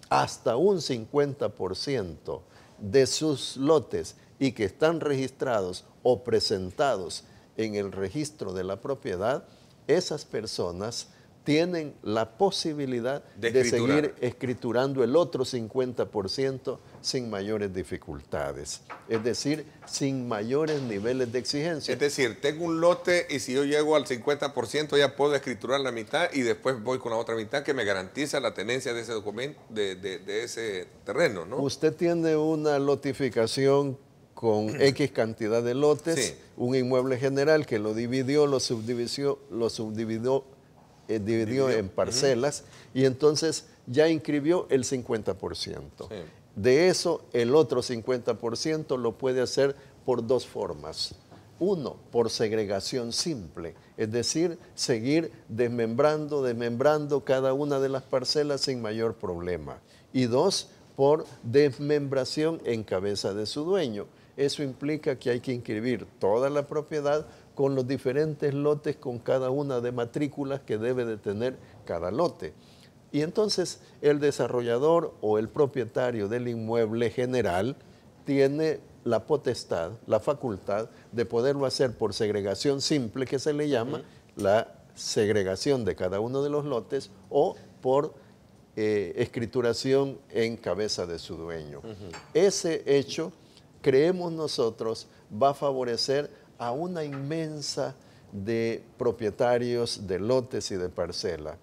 hasta un 50% de sus lotes y que están registrados o presentados en el registro de la propiedad, esas personas tienen la posibilidad de seguir escriturando el otro 50% sin mayores dificultades. Es decir, sin mayores niveles de exigencia. Es decir, tengo un lote y si yo llego al 50% ya puedo escriturar la mitad y después voy con la otra mitad que me garantiza la tenencia de ese documento, de ese terreno, ¿no? Usted tiene una lotificación con X cantidad de lotes, sí, un inmueble general que lo dividió, lo subdividió en parcelas y entonces ya inscribió el 50%. Sí. De eso, el otro 50% lo puede hacer por dos formas. Uno, por segregación simple, es decir, seguir desmembrando cada una de las parcelas sin mayor problema. Y dos, por desmembración en cabeza de su dueño. Eso implica que hay que inscribir toda la propiedad con los diferentes lotes, con cada una de matrículas que debe de tener cada lote. Y entonces el desarrollador o el propietario del inmueble general tiene la potestad, la facultad de poderlo hacer por segregación simple, que se le llama la segregación de cada uno de los lotes, o por escrituración en cabeza de su dueño. Ese hecho, creemos nosotros, va a favorecer a una inmensa de propietarios de lotes y de parcela.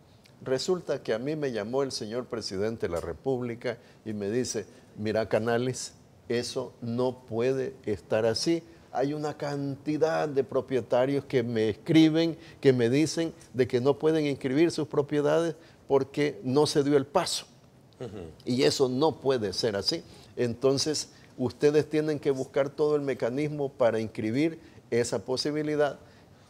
Resulta que a mí me llamó el señor presidente de la República y me dice, mira Canales, eso no puede estar así. Hay una cantidad de propietarios que me escriben, que me dicen de que no pueden inscribir sus propiedades porque no se dio el paso. Y eso no puede ser así. Entonces, ustedes tienen que buscar todo el mecanismo para inscribir esa posibilidad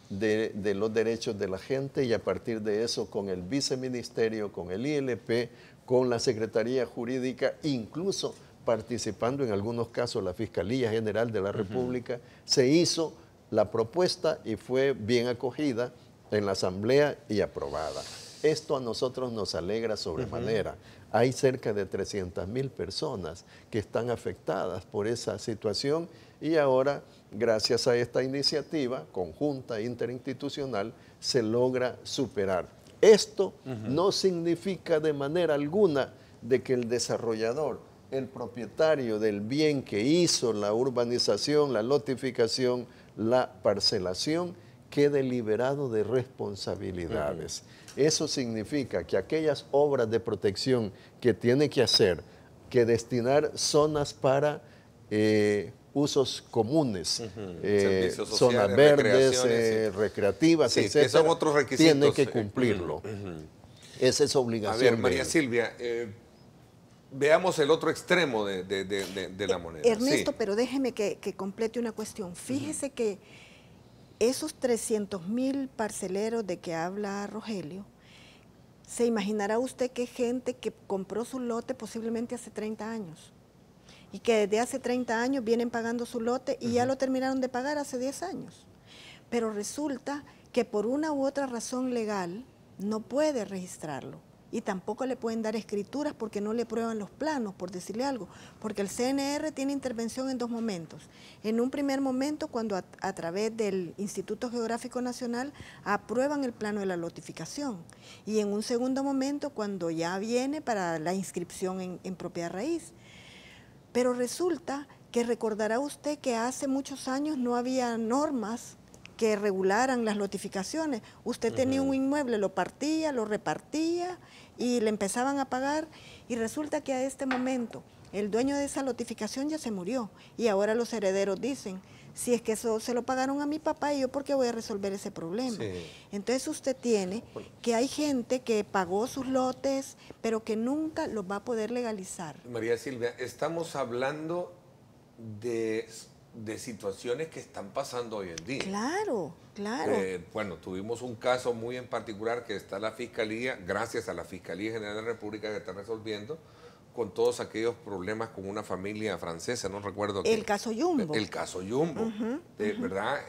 de los derechos de la gente y a partir de eso con el viceministerio, con el ILP, con la Secretaría Jurídica, incluso participando en algunos casos la Fiscalía General de la República, se hizo la propuesta y fue bien acogida en la Asamblea y aprobada. Esto a nosotros nos alegra sobremanera. Hay cerca de 300,000 personas que están afectadas por esa situación y ahora, gracias a esta iniciativa conjunta interinstitucional, se logra superar. Esto no significa de manera alguna de que el desarrollador, el propietario del bien que hizo la urbanización, la lotificación, la parcelación, quede liberado de responsabilidades. Eso significa que aquellas obras de protección que tiene que hacer que destinar zonas para usos comunes, zonas verdes, recreativas, sí, etcétera. Que son otros requisitos. Tiene que cumplirlo. Esa es obligación. A ver, María Silvia, veamos el otro extremo de la moneda. Ernesto, pero déjeme que complete una cuestión. Fíjese que esos 300.000 parceleros de que habla Rogelio, se imaginará usted que gente que compró su lote posiblemente hace 30 años y que desde hace 30 años vienen pagando su lote y ya lo terminaron de pagar hace 10 años. Pero resulta que por una u otra razón legal no puede registrarlo y tampoco le pueden dar escrituras porque no le prueban los planos, por decirle algo, porque el CNR tiene intervención en dos momentos. En un primer momento, cuando a través del Instituto Geográfico Nacional aprueban el plano de la lotificación, y en un segundo momento, cuando ya viene para la inscripción en propiedad raíz. Pero resulta que recordará usted que hace muchos años no había normas que regularan las notificaciones. Usted tenía un inmueble, lo partía, lo repartía y le empezaban a pagar, y resulta que a este momento el dueño de esa notificación ya se murió y ahora los herederos dicen, si es que eso se lo pagaron a mi papá, ¿y yo por qué voy a resolver ese problema? Sí. Entonces usted tiene que hay gente que pagó sus lotes, pero que nunca los va a poder legalizar. María Silvia, estamos hablando de situaciones que están pasando hoy en día. Claro, claro. Bueno, tuvimos un caso muy en particular que está la Fiscalía, gracias a la Fiscalía General de la República, que está resolviendo con todos aquellos problemas con una familia francesa, no recuerdo qué. El caso Jumbo. El caso Jumbo, ¿verdad?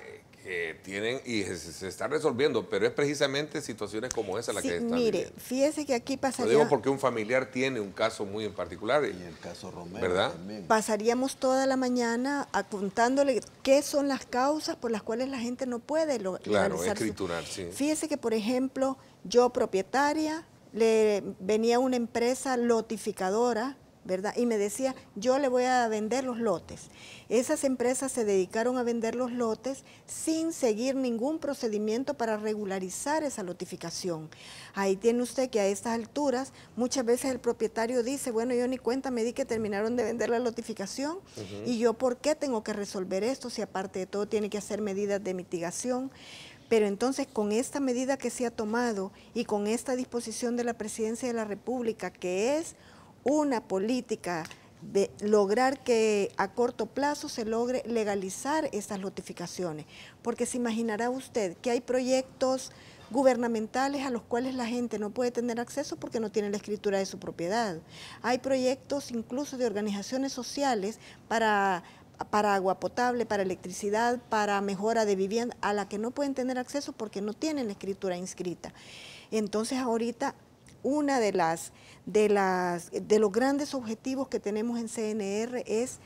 Que tienen y se está resolviendo, pero es precisamente situaciones como esa la que está mire, viviendo. Fíjese que aquí pasaría... Lo digo porque un familiar tiene un caso muy en particular. Y el caso Romero, ¿verdad? También. Pasaríamos toda la mañana contándole qué son las causas por las cuales la gente no puede legalizar. Escriturar, sí. Fíjese que, por ejemplo, yo propietaria, le venía una empresa lotificadora, ¿verdad? Y me decía, yo le voy a vender los lotes. Esas empresas se dedicaron a vender los lotes sin seguir ningún procedimiento para regularizar esa lotificación. Ahí tiene usted que a estas alturas, muchas veces el propietario dice, bueno, yo ni cuenta me di que terminaron de vender la lotificación, y yo, ¿por qué tengo que resolver esto si aparte de todo tiene que hacer medidas de mitigación? Pero entonces, con esta medida que se ha tomado y con esta disposición de la Presidencia de la República, que es una política de lograr que a corto plazo se logre legalizar estas notificaciones, porque se imaginará usted que hay proyectos gubernamentales a los cuales la gente no puede tener acceso porque no tiene la escritura de su propiedad. Hay proyectos incluso de organizaciones sociales para agua potable, para electricidad, para mejora de vivienda, a la que no pueden tener acceso porque no tienen la escritura inscrita. Entonces ahorita una de los grandes objetivos que tenemos en CNR es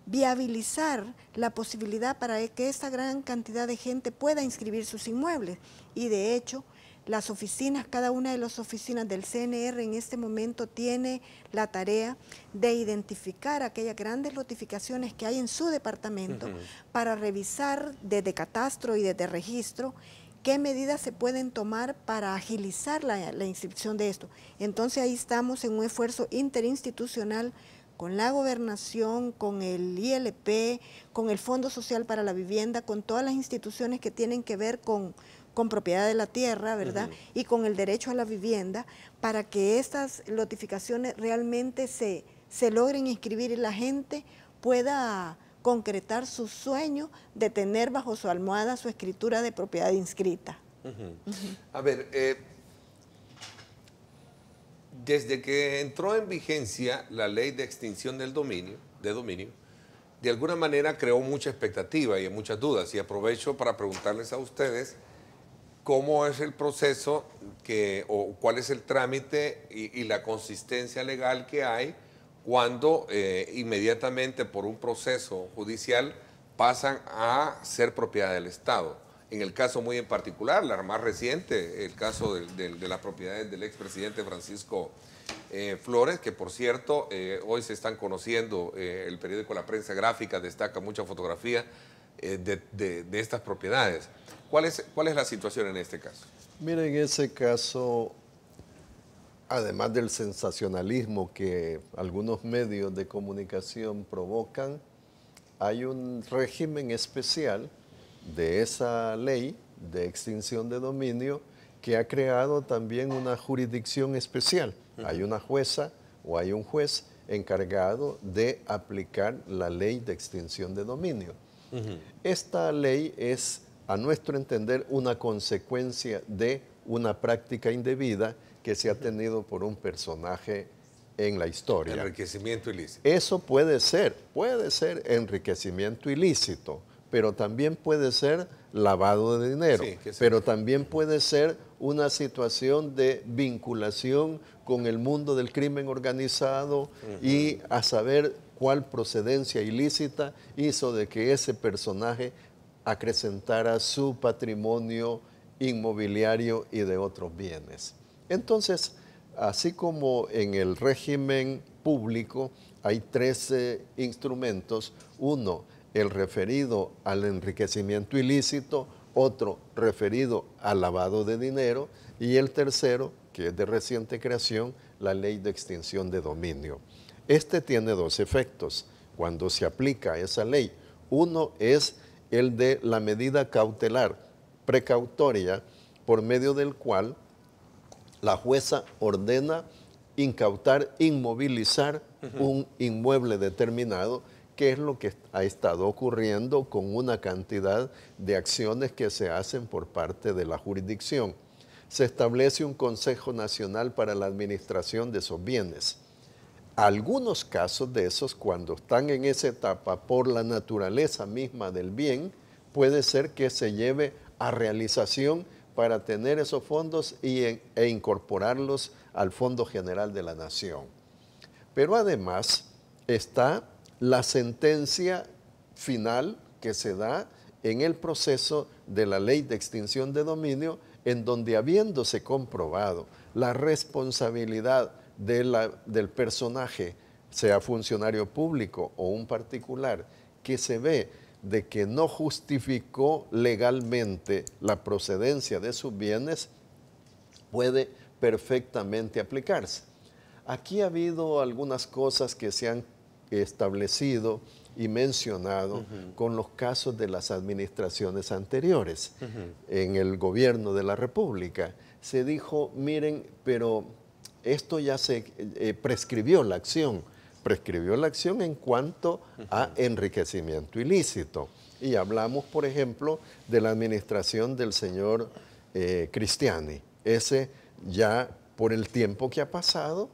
viabilizar la posibilidad para que esta gran cantidad de gente pueda inscribir sus inmuebles. Y de hecho, las oficinas, cada una de las oficinas del CNR en este momento tiene la tarea de identificar aquellas grandes notificaciones que hay en su departamento para revisar desde catastro y desde registro qué medidas se pueden tomar para agilizar la inscripción de esto. Entonces ahí estamos en un esfuerzo interinstitucional con la gobernación, con el ILP, con el Fondo Social para la Vivienda, con todas las instituciones que tienen que ver con propiedad de la tierra, ¿verdad? Y con el derecho a la vivienda, para que estas notificaciones realmente se logren inscribir y la gente pueda concretar su sueño de tener bajo su almohada su escritura de propiedad inscrita. A ver, desde que entró en vigencia la ley de extinción del dominio, de alguna manera creó mucha expectativa y muchas dudas, y aprovecho para preguntarles a ustedes cómo es el proceso o cuál es el trámite y la consistencia legal que hay cuando inmediatamente por un proceso judicial pasan a ser propiedad del Estado. En el caso muy en particular, la más reciente, el caso de las propiedades del expresidente Francisco Flores, que por cierto, hoy se están conociendo, el periódico La Prensa Gráfica destaca mucha fotografía de estas propiedades. ¿Cuál es la situación en este caso? Mira, en ese caso además del sensacionalismo que algunos medios de comunicación provocan, hay un régimen especial de esa ley de extinción de dominio que ha creado también una jurisdicción especial. Hay una jueza o hay un juez encargado de aplicar la ley de extinción de dominio. Esta ley es, a nuestro entender, una consecuencia de una práctica indebida que se ha tenido por un personaje en la historia. Enriquecimiento ilícito. Eso puede ser enriquecimiento ilícito, pero también puede ser lavado de dinero, pero también puede ser una situación de vinculación con el mundo del crimen organizado y a saber cuál procedencia ilícita hizo de que ese personaje acrecentara su patrimonio inmobiliario y de otros bienes. Entonces, así como en el régimen público hay 13 instrumentos, uno, el referido al enriquecimiento ilícito, otro referido al lavado de dinero y el tercero, que es de reciente creación, la ley de extinción de dominio. Este tiene dos efectos cuando se aplica esa ley. Uno es el de la medida cautelar precautoria por medio del cual la jueza ordena incautar, inmovilizar un inmueble determinado, que es lo que ha estado ocurriendo con una cantidad de acciones que se hacen por parte de la jurisdicción. Se establece un Consejo Nacional para la Administración de esos bienes. Algunos casos de esos, cuando están en esa etapa, por la naturaleza misma del bien, puede ser que se lleve a realización para tener esos fondos e incorporarlos al Fondo General de la Nación. Pero además está la sentencia final que se da en el proceso de la ley de extinción de dominio, en donde habiéndose comprobado la responsabilidad del personaje, sea funcionario público o un particular, que se ve de que no justificó legalmente la procedencia de sus bienes, puede perfectamente aplicarse. Aquí ha habido algunas cosas que se han establecido y mencionado con los casos de las administraciones anteriores. En el gobierno de la República se dijo, miren, pero esto ya se prescribió la acción. Prescribió la acción en cuanto a enriquecimiento ilícito. Y hablamos, por ejemplo, de la administración del señor Cristiani. Ese ya, por el tiempo que ha pasado,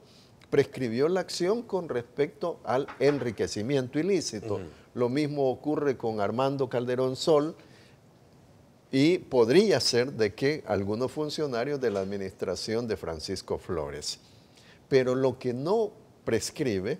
prescribió la acción con respecto al enriquecimiento ilícito. Lo mismo ocurre con Armando Calderón Sol y podría ser de que algunos funcionarios de la administración de Francisco Flores. Pero lo que no prescribe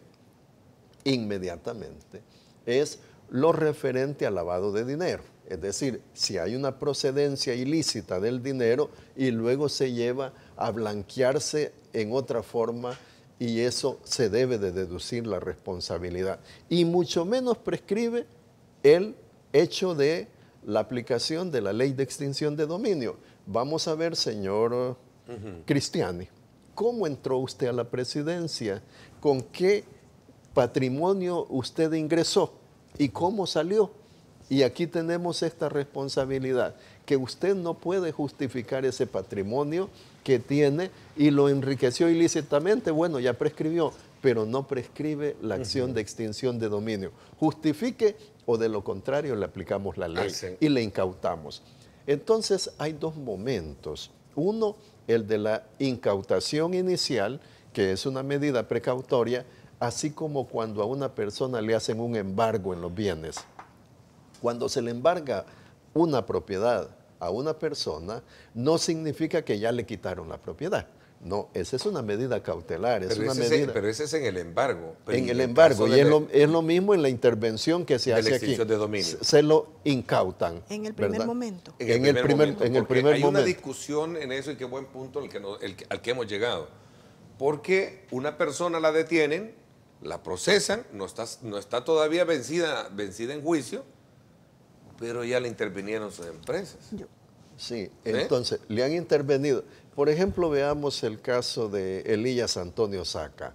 inmediatamente es lo referente al lavado de dinero. Es decir, si hay una procedencia ilícita del dinero y luego se lleva a blanquearse en otra forma, y eso se debe de deducir la responsabilidad. Y mucho menos prescribe el hecho de la aplicación de la ley de extinción de dominio. Vamos a ver, señor Cristiani, ¿cómo entró usted a la presidencia? ¿Con qué patrimonio usted ingresó? ¿Y cómo salió? Y aquí tenemos esta responsabilidad, que usted no puede justificar ese patrimonio que tiene y lo enriqueció ilícitamente. Bueno, ya prescribió, pero no prescribe la acción de extinción de dominio. Justifique o de lo contrario le aplicamos la ley y le incautamos. Entonces hay dos momentos. Uno, el de la incautación inicial, que es una medida precautoria, así como cuando a una persona le hacen un embargo en los bienes. Cuando se le embarga una propiedad a una persona, no significa que ya le quitaron la propiedad. No, esa es una medida cautelar. Pero ese es en el embargo. En el embargo, y es lo mismo en la intervención que se hace aquí. De dominio. Se lo incautan. En el primer momento. En el primer momento. Hay una discusión en eso y qué buen punto al que hemos llegado. Porque una persona la detienen, la procesan, no está todavía vencida en juicio, pero ya le intervinieron sus empresas. Sí, entonces le han intervenido. Por ejemplo, veamos el caso de Elías Antonio Saca,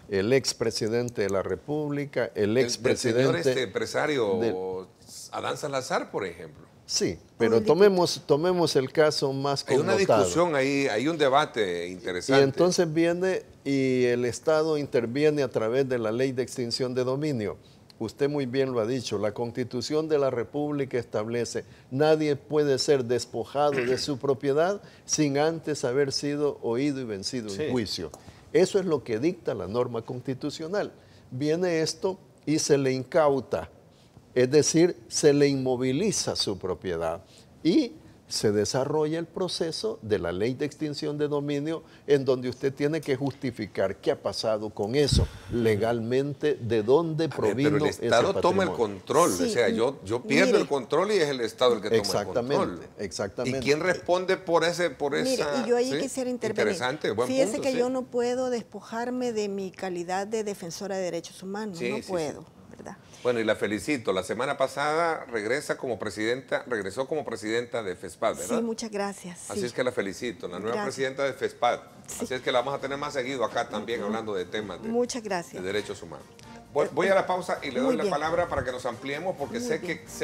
el expresidente de la República, el expresidente... El señor empresario Adán Salazar, por ejemplo. Sí, pero tomemos el caso más connotado. Hay una discusión ahí, hay un debate interesante. Y entonces viene y el Estado interviene a través de la Ley de Extinción de Dominio. Usted muy bien lo ha dicho, la Constitución de la República establece: nadie puede ser despojado de su propiedad sin antes haber sido oído y vencido en juicio. Eso es lo que dicta la norma constitucional. Viene esto y se le incauta, es decir, se le inmoviliza su propiedad y se desarrolla el proceso de la Ley de Extinción de Dominio, en donde usted tiene que justificar qué ha pasado con eso legalmente, de dónde provino ese patrimonio. Pero el Estado toma el control, o sea, yo pierdo el control y es el Estado el que toma el control. Exactamente. ¿Y quién responde por esa? Mire, y yo ahí quisiera intervenir. Interesante, buen Fíjese punto, que yo no puedo despojarme de mi calidad de defensora de derechos humanos, no puedo. Bueno, y la felicito. La semana pasada regresó como presidenta de FESPAD, ¿verdad? Sí, muchas gracias. Así es que la felicito, la nueva presidenta de FESPAD. Sí. Así es que la vamos a tener más seguido acá también, hablando de temas de derechos humanos. Voy a la pausa y le doy la palabra para que nos ampliemos, porque sé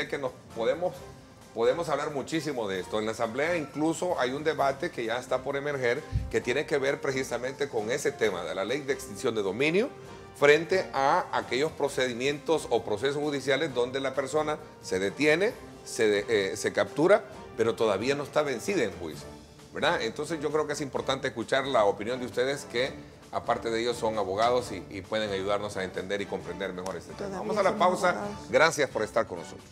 que nos podemos hablar muchísimo de esto. En la Asamblea incluso hay un debate que ya está por emerger, que tiene que ver precisamente con ese tema de la Ley de Extinción de Dominio, frente a aquellos procedimientos o procesos judiciales donde la persona se detiene, se captura, pero todavía no está vencida en juicio, ¿verdad? Entonces yo creo que es importante escuchar la opinión de ustedes, que aparte de ellos son abogados y pueden ayudarnos a entender y comprender mejor este tema. Vamos a la pausa. Gracias por estar con nosotros.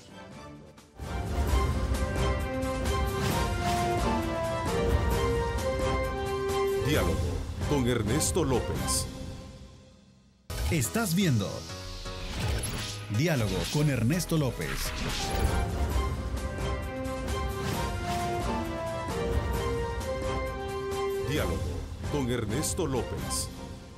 Diálogo con Ernesto López. Estás viendo Diálogo con Ernesto López. Diálogo con Ernesto López.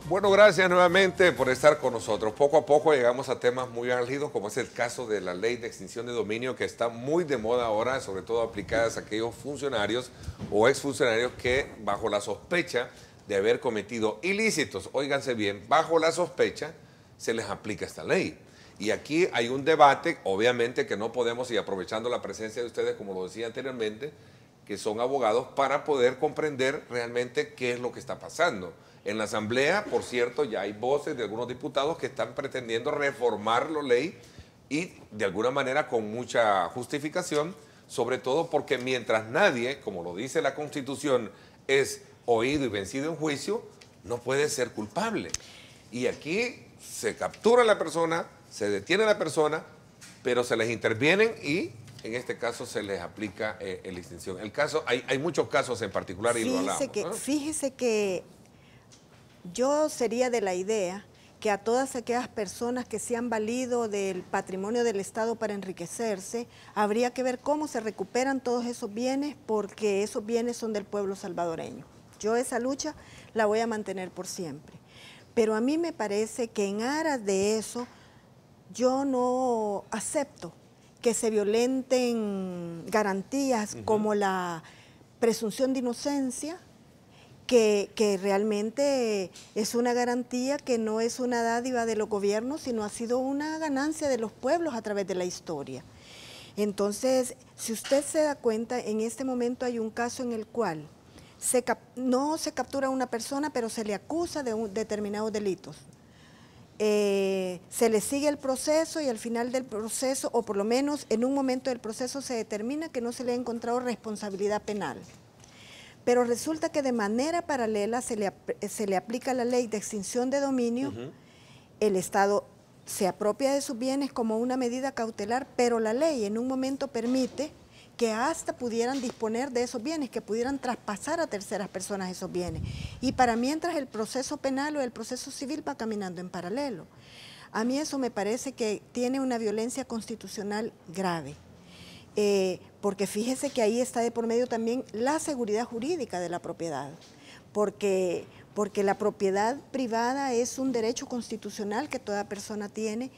Bueno, gracias nuevamente por estar con nosotros. Poco a poco llegamos a temas muy álgidos, como es el caso de la Ley de Extinción de Dominio, que está muy de moda ahora, sobre todo aplicadas a aquellos funcionarios o exfuncionarios que, bajo la sospecha de haber cometido ilícitos, óiganse bien, bajo la sospecha se les aplica esta ley. Y aquí hay un debate, obviamente, que no podemos, y aprovechando la presencia de ustedes, como lo decía anteriormente, que son abogados, para poder comprender realmente qué es lo que está pasando. En la Asamblea, por cierto, ya hay voces de algunos diputados que están pretendiendo reformar la ley, y de alguna manera con mucha justificación, sobre todo porque mientras nadie, como lo dice la Constitución, es oído y vencido en juicio, no puede ser culpable. Y aquí se captura a la persona, se detiene a la persona, pero se les intervienen y en este caso se les aplica la extinción. El caso, hay muchos casos en particular y lo hablamos. Fíjese que yo sería de la idea que a todas aquellas personas que se han valido del patrimonio del Estado para enriquecerse, habría que ver cómo se recuperan todos esos bienes, porque esos bienes son del pueblo salvadoreño. Yo esa lucha la voy a mantener por siempre. Pero a mí me parece que en aras de eso, yo no acepto que se violenten garantías como la presunción de inocencia, que realmente es una garantía que no es una dádiva de los gobiernos, sino ha sido una ganancia de los pueblos a través de la historia. Entonces, si usted se da cuenta, en este momento hay un caso en el cual no se captura a una persona, pero se le acusa de determinados delitos. Se le sigue el proceso y al final del proceso, o por lo menos en un momento del proceso, se determina que no se le ha encontrado responsabilidad penal. Pero resulta que de manera paralela se le aplica la Ley de Extinción de Dominio, el Estado se apropia de sus bienes como una medida cautelar, pero la ley en un momento permite que hasta pudieran disponer de esos bienes, que pudieran traspasar a terceras personas esos bienes. Y para mientras el proceso penal o el proceso civil va caminando en paralelo. A mí eso me parece que tiene una violencia constitucional grave. Porque fíjese que ahí está de por medio también la seguridad jurídica de la propiedad. Porque la propiedad privada es un derecho constitucional que toda persona tiene.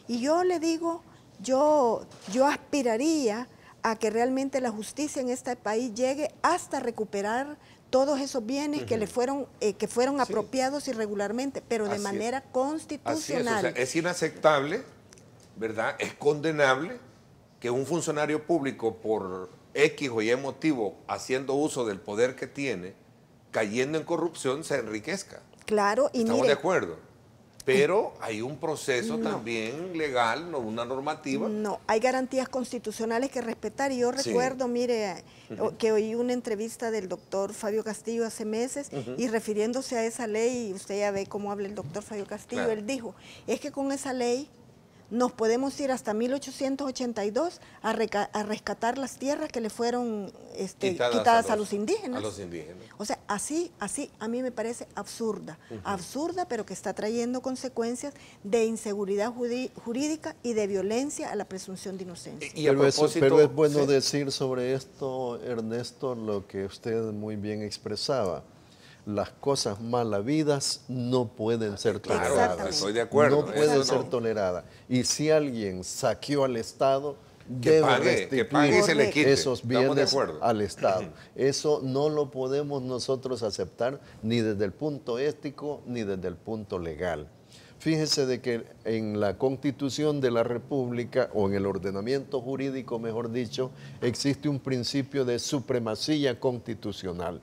Y yo le digo, yo aspiraría a que realmente la justicia en este país llegue hasta recuperar todos esos bienes que fueron apropiados irregularmente, pero de manera constitucional. Así es inaceptable, ¿verdad? Es condenable que un funcionario público por X o Y motivo, haciendo uso del poder que tiene, cayendo en corrupción, se enriquezca. Claro, y estamos mire, de acuerdo. Pero hay un proceso también legal, no una normativa. No, hay garantías constitucionales que respetar. Y yo recuerdo, mire, que oí una entrevista del doctor Fabio Castillo hace meses y refiriéndose a esa ley, y usted ya ve cómo habla el doctor Fabio Castillo, él dijo, es que con esa ley nos podemos ir hasta 1882 a rescatar las tierras que le fueron quitadas a los indígenas. O sea, así a mí me parece absurda, pero que está trayendo consecuencias de inseguridad jurídica y de violencia a la presunción de inocencia. Pero es bueno decir sobre esto, Ernesto, lo que usted muy bien expresaba. Las cosas mal habidas no pueden ser toleradas. Estoy de acuerdo. No pueden ser toleradas. Y si alguien saqueó al Estado, debe restituir esos bienes al Estado. Eso no lo podemos nosotros aceptar ni desde el punto ético ni desde el punto legal. Fíjese de que en la Constitución de la República, o en el ordenamiento jurídico, mejor dicho, existe un principio de supremacía constitucional.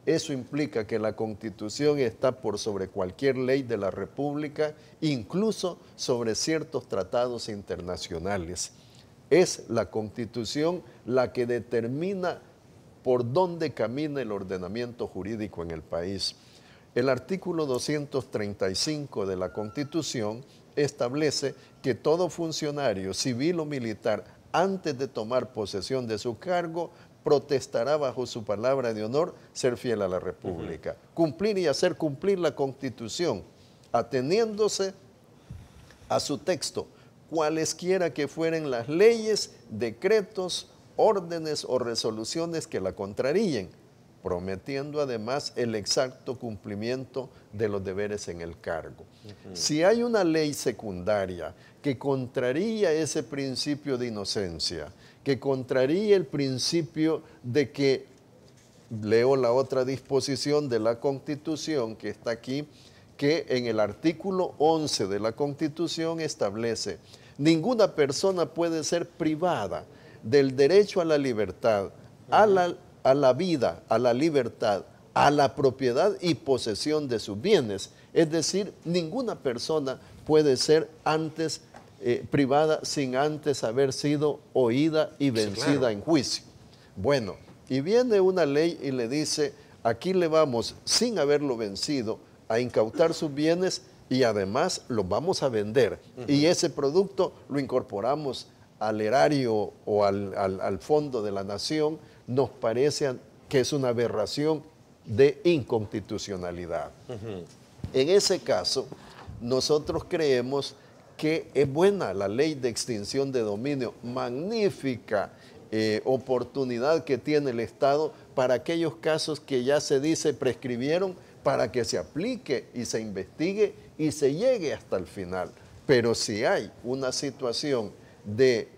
Eso implica que la Constitución está por sobre cualquier ley de la República, incluso sobre ciertos tratados internacionales. Es la Constitución la que determina por dónde camina el ordenamiento jurídico en el país. El artículo 235 de la Constitución establece que todo funcionario civil o militar, antes de tomar posesión de su cargo, protestará bajo su palabra de honor ser fiel a la República. Cumplir y hacer cumplir la Constitución, ateniéndose a su texto, cualesquiera que fueren las leyes, decretos, órdenes o resoluciones que la contraríen, prometiendo además el exacto cumplimiento de los deberes en el cargo. Si hay una ley secundaria que contraría ese principio de inocencia, que contraría el principio de que, leo la otra disposición de la Constitución que está aquí, que en el artículo 11 de la Constitución establece: ninguna persona puede ser privada del derecho a la libertad, a la vida, a la libertad, a la propiedad y posesión de sus bienes. Es decir, ninguna persona puede ser antes privada sin antes haber sido oída y vencida en juicio. Bueno, y viene una ley y le dice, aquí le vamos, sin haberlo vencido, a incautar sus bienes y además los vamos a vender. Y ese producto lo incorporamos al erario o al fondo de la nación. Nos parece que es una aberración de inconstitucionalidad. En ese caso, nosotros creemos que es buena la ley de extinción de dominio, magnífica oportunidad que tiene el Estado para aquellos casos que ya se dice prescribieron, para que se aplique y se investigue y se llegue hasta el final. Pero si hay una situación de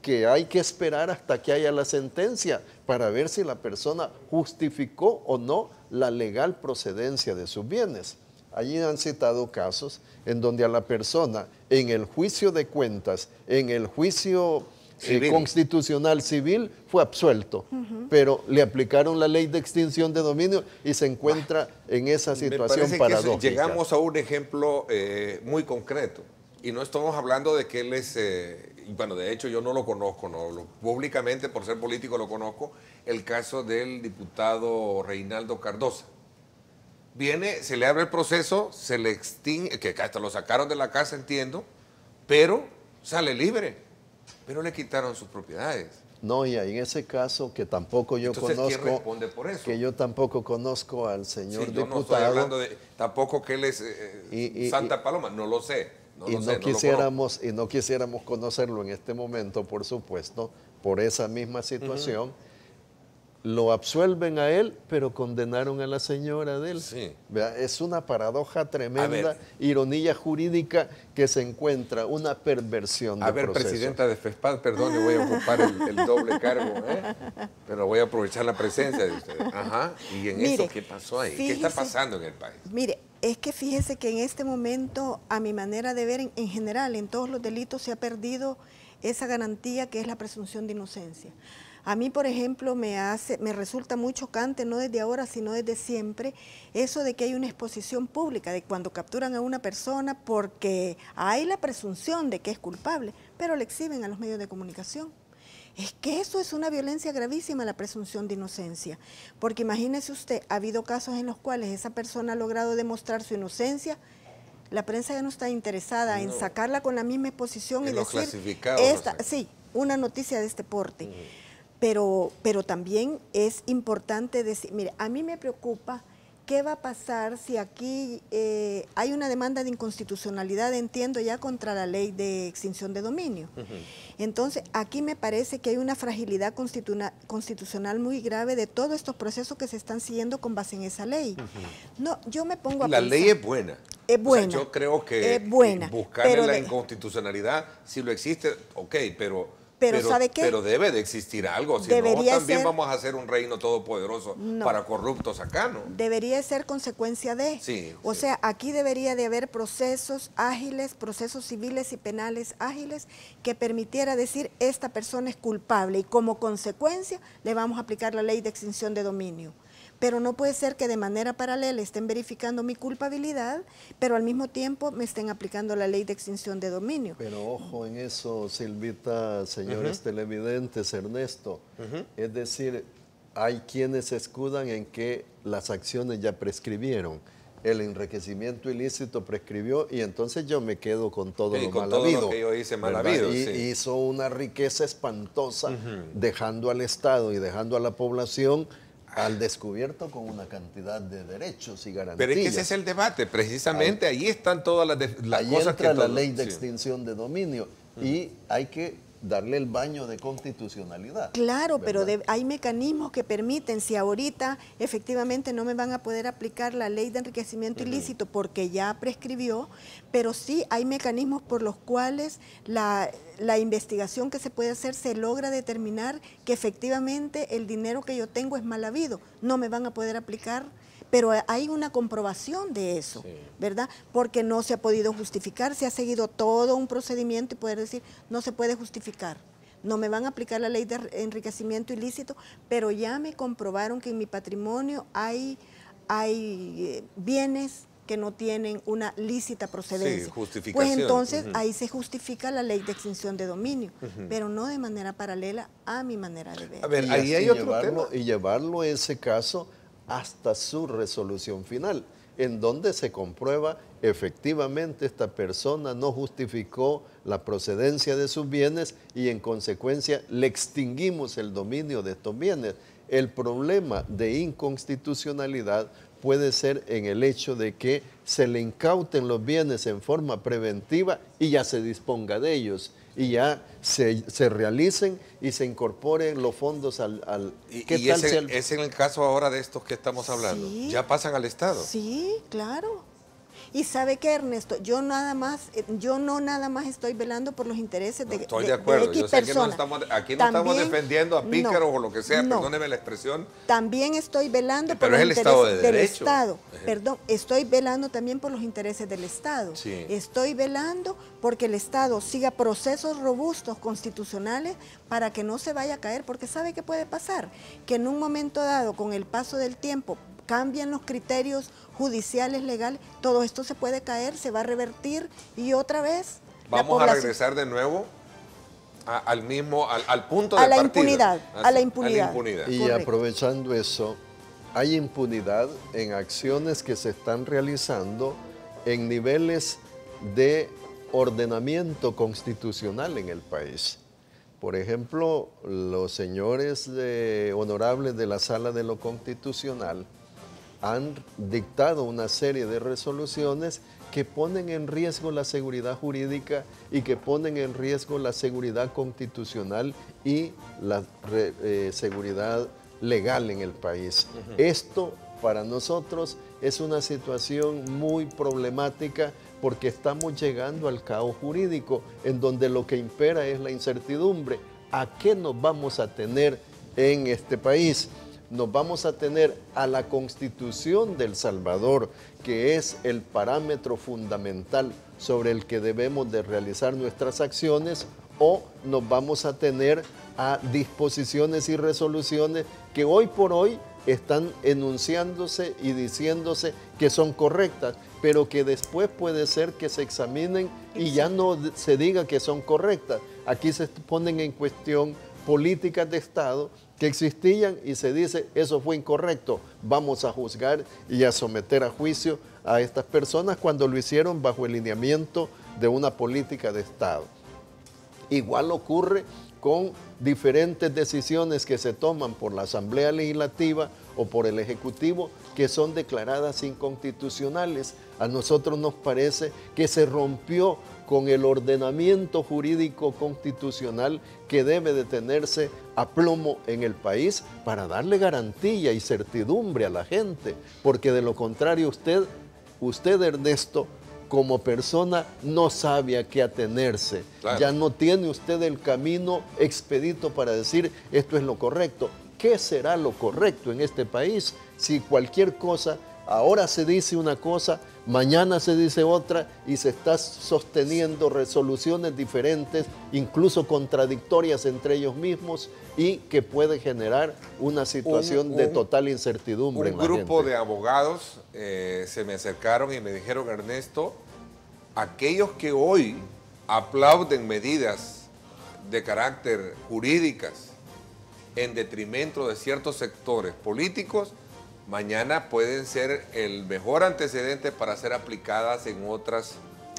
que hay que esperar hasta que haya la sentencia para ver si la persona justificó o no la legal procedencia de sus bienes. Allí han citado casos en donde a la persona en el juicio de cuentas, en el juicio constitucional civil, fue absuelto, pero le aplicaron la ley de extinción de dominio y se encuentra en esa situación paradójica. Llegamos a un ejemplo muy concreto y no estamos hablando de que él es, bueno, de hecho yo no lo conozco, públicamente por ser político lo conozco, el caso del diputado Reinaldo Cardosa. Viene, se le abre el proceso, se le extingue, que hasta lo sacaron de la casa, entiendo, pero sale libre, pero le quitaron sus propiedades. No, y en ese caso que tampoco yo conozco, ¿quién responde por eso? Que yo tampoco conozco al señor diputado. Yo no estoy hablando de, tampoco que él es Santa Paloma, no lo sé. No quisiéramos conocerlo en este momento, por supuesto, por esa misma situación. lo absuelven a él, pero condenaron a la señora de él. Sí. Vea, es una paradoja tremenda, ironía jurídica que se encuentra, una perversión de proceso. Presidenta de FESPAD, perdón, le voy a ocupar el doble cargo, pero voy a aprovechar la presencia de ustedes. Ajá. ¿Y en eso qué pasó ahí? ¿Qué está pasando en el país? Mire, es que fíjese que en este momento, a mi manera de ver, en general, en todos los delitos se ha perdido esa garantía que es la presunción de inocencia. A mí, por ejemplo, me resulta muy chocante, no desde ahora, sino desde siempre, eso de que hay una exposición pública, de cuando capturan a una persona porque hay la presunción de que es culpable, pero le exhiben a los medios de comunicación. Es que eso es una violencia gravísima, la presunción de inocencia, porque imagínese usted, ha habido casos en los cuales esa persona ha logrado demostrar su inocencia, la prensa ya no está interesada en sacarla con la misma exposición y decir, sí, una noticia de este porte. Pero también es importante decir, mire, a mí me preocupa qué va a pasar si aquí hay una demanda de inconstitucionalidad, entiendo ya, contra la ley de extinción de dominio. Entonces, aquí me parece que hay una fragilidad constitucional muy grave de todos estos procesos que se están siguiendo con base en esa ley. No, yo me pongo a pensar. La ley es buena. Es buena. O sea, yo creo que es buena, buscarle la inconstitucionalidad, si lo existe, ok, pero ¿sabe qué? Pero debe de existir algo, si no también vamos a hacer un reino todopoderoso para corruptos acá, ¿no? Debería ser consecuencia de. O sea, aquí debería de haber procesos ágiles, procesos civiles y penales ágiles que permitiera decir esta persona es culpable y como consecuencia le vamos a aplicar la ley de extinción de dominio. Pero no puede ser que de manera paralela estén verificando mi culpabilidad, pero al mismo tiempo me estén aplicando la ley de extinción de dominio. Pero ojo en eso, Silvita, señores televidentes, Ernesto. Es decir, hay quienes se escudan en que las acciones ya prescribieron. El enriquecimiento ilícito prescribió y entonces yo me quedo con todo lo mal habido. Todo lo que yo hice mal habido. Y hizo una riqueza espantosa, dejando al Estado y dejando a la población al descubierto con una cantidad de derechos y garantías. Pero es que ese es el debate, precisamente ahí están todas las ahí cosas entra que... la ley de extinción de dominio y hay que darle el baño de constitucionalidad. Claro, ¿verdad? Pero hay mecanismos que permiten, si ahorita efectivamente no me van a poder aplicar la ley de enriquecimiento ilícito porque ya prescribió, pero sí hay mecanismos por los cuales la investigación que se puede hacer se logra determinar que efectivamente el dinero que yo tengo es mal habido, no me van a poder aplicar, pero hay una comprobación de eso, ¿verdad? Porque no se ha podido justificar, se ha seguido todo un procedimiento y poder decir, no se puede justificar. No me van a aplicar la ley de enriquecimiento ilícito, pero ya me comprobaron que en mi patrimonio hay bienes que no tienen una lícita procedencia. Justificación. Pues entonces ahí se justifica la ley de extinción de dominio, pero no de manera paralela a mi manera de ver. A ver, ahí hay otro tema. Y llevarlo ese caso hasta su resolución final, en donde se comprueba efectivamente esta persona no justificó la procedencia de sus bienes y en consecuencia le extinguimos el dominio de estos bienes. El problema de inconstitucionalidad puede ser en el hecho de que se le incauten los bienes en forma preventiva y ya se disponga de ellos y ya se realicen y se incorporen los fondos al... ¿Y es en el caso ahora de estos que estamos hablando? Sí. ¿Ya pasan al Estado? Sí, claro. Y ¿sabe qué, Ernesto? Yo no nada más estoy velando por los intereses de estoy de acuerdo. X yo sé personas. que aquí no estamos defendiendo a pícaros o lo que sea, perdóneme la expresión. También estoy velando por los intereses del Estado. Perdón, estoy velando también por los intereses del Estado. Sí. Estoy velando porque el Estado siga procesos robustos constitucionales para que no se vaya a caer, porque ¿sabe qué puede pasar? Que en un momento dado, con el paso del tiempo, cambian los criterios judiciales, legales, todo esto se puede caer, se va a revertir y otra vez vamos a regresar de nuevo al punto de a la partida. Impunidad, a la impunidad. Y correcto. Aprovechando eso, hay impunidad en acciones que se están realizando en niveles de ordenamiento constitucional en el país. Por ejemplo, los señores honorables de la Sala de lo Constitucional han dictado una serie de resoluciones que ponen en riesgo la seguridad jurídica y que ponen en riesgo la seguridad constitucional y la seguridad legal en el país. Esto para nosotros es una situación muy problemática porque estamos llegando al caos jurídico en donde lo que impera es la incertidumbre. ¿A qué nos vamos a tener en este país? Nos vamos a tener a la Constitución de El Salvador, que es el parámetro fundamental sobre el que debemos de realizar nuestras acciones, o nos vamos a tener a disposiciones y resoluciones que hoy por hoy están enunciándose y diciéndose que son correctas, pero que después puede ser que se examinen y ya no se diga que son correctas. Aquí se ponen en cuestión políticas de Estado que existían y se dice eso fue incorrecto, vamos a juzgar y a someter a juicio a estas personas cuando lo hicieron bajo el lineamiento de una política de Estado. Igual ocurre con diferentes decisiones que se toman por la Asamblea Legislativa o por el Ejecutivo que son declaradas inconstitucionales. A nosotros nos parece que se rompió con el ordenamiento jurídico constitucional que debe de tenerse a plomo en el país para darle garantía y certidumbre a la gente, porque de lo contrario usted Ernesto, como persona no sabe a qué atenerse. Claro. Ya no tiene usted el camino expedito para decir esto es lo correcto. ¿Qué será lo correcto en este país si cualquier cosa, ahora se dice una cosa, mañana se dice otra y se está sosteniendo resoluciones diferentes, incluso contradictorias entre ellos mismos y que puede generar una situación de total incertidumbre en la gente? Un grupo de abogados se me acercaron y me dijeron, Ernesto, aquellos que hoy aplauden medidas de carácter jurídicas en detrimento de ciertos sectores políticos, mañana pueden ser el mejor antecedente para ser aplicadas en otras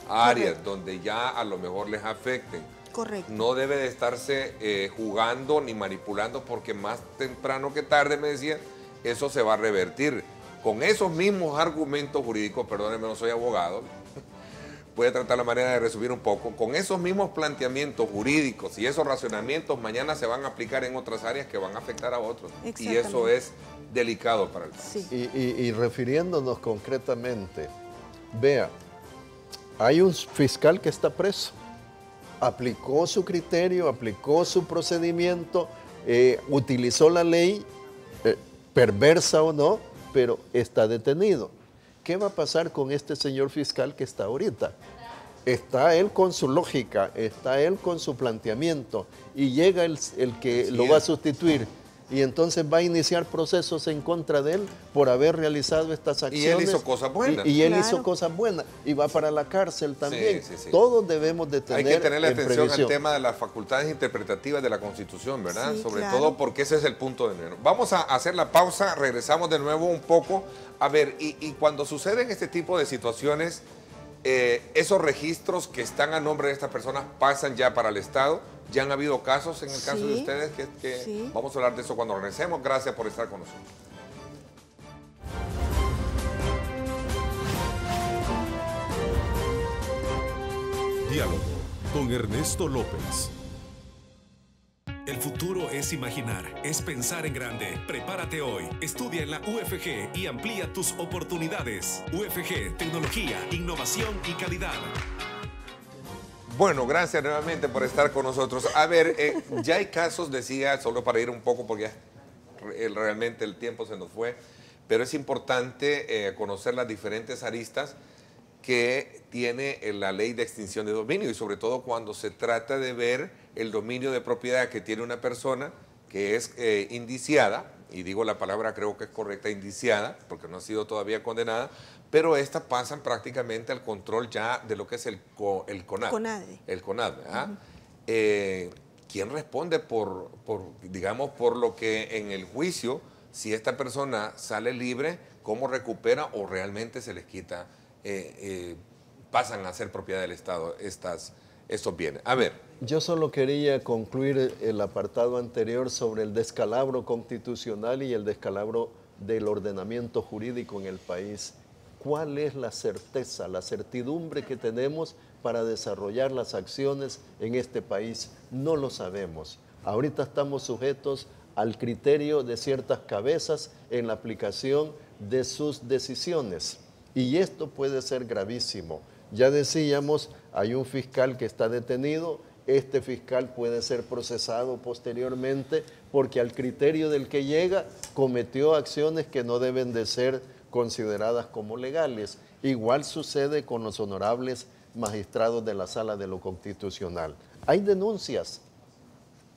áreas donde ya a lo mejor les afecten. Correcto. No debe de estarse jugando ni manipulando porque más temprano que tarde, me decía, eso se va a revertir. Con esos mismos argumentos jurídicos, perdónenme, no soy abogado, voy a tratar la manera de resumir un poco, con esos mismos planteamientos jurídicos y esos racionamientos mañana se van a aplicar en otras áreas que van a afectar a otros. Y eso es delicado para el país. Sí. Y refiriéndonos concretamente, vea, hay un fiscal que está preso, aplicó su criterio, aplicó su procedimiento, utilizó la ley, perversa o no, pero está detenido. ¿Qué va a pasar con este señor fiscal que está ahorita? Está él con su lógica, está él con su planteamiento y llega el que lo va a sustituir y entonces va a iniciar procesos en contra de él por haber realizado estas acciones. Y él hizo cosas buenas. Y él hizo cosas buenas y va para la cárcel también. Sí. Todos debemos de tener Hay que tenerle atención previsión al tema de las facultades interpretativas de la Constitución, ¿verdad? Sí, Sobre todo porque ese es el punto de menos. Vamos a hacer la pausa, regresamos de nuevo un poco. A ver, y cuando suceden este tipo de situaciones, esos registros que están a nombre de estas personas pasan ya para el Estado. ¿Ya han habido casos en el caso de ustedes? Que vamos a hablar de eso cuando regresemos. Gracias por estar con nosotros. Diálogo con Ernesto López. El futuro es imaginar, es pensar en grande. Prepárate hoy, estudia en la UFG y amplía tus oportunidades. UFG, tecnología, innovación y calidad. Bueno, gracias nuevamente por estar con nosotros. A ver, ya hay casos, decía, solo para ir un poco porque realmente el tiempo se nos fue, pero es importante conocer las diferentes aristas que tiene la ley de extinción de dominio y sobre todo cuando se trata de ver el dominio de propiedad que tiene una persona que es indiciada, y digo la palabra creo que es correcta, indiciada, porque no ha sido todavía condenada, pero estas pasan prácticamente al control ya de lo que es el CONADE. El CONADE, ¿verdad? ¿Quién responde por lo que en el juicio, si esta persona sale libre, cómo recupera o realmente se les quita, pasan a ser propiedad del Estado estos bienes? A ver. Yo solo quería concluir el apartado anterior sobre el descalabro constitucional y el descalabro del ordenamiento jurídico en el país. ¿Cuál es la certeza, la certidumbre que tenemos para desarrollar las acciones en este país? No lo sabemos. Ahorita estamos sujetos al criterio de ciertas cabezas en la aplicación de sus decisiones. Y esto puede ser gravísimo. Ya decíamos, hay un fiscal que está detenido, este fiscal puede ser procesado posteriormente porque al criterio del que llega cometió acciones que no deben de ser consideradas como legales. Igual sucede con los honorables magistrados de la Sala de lo Constitucional. Hay denuncias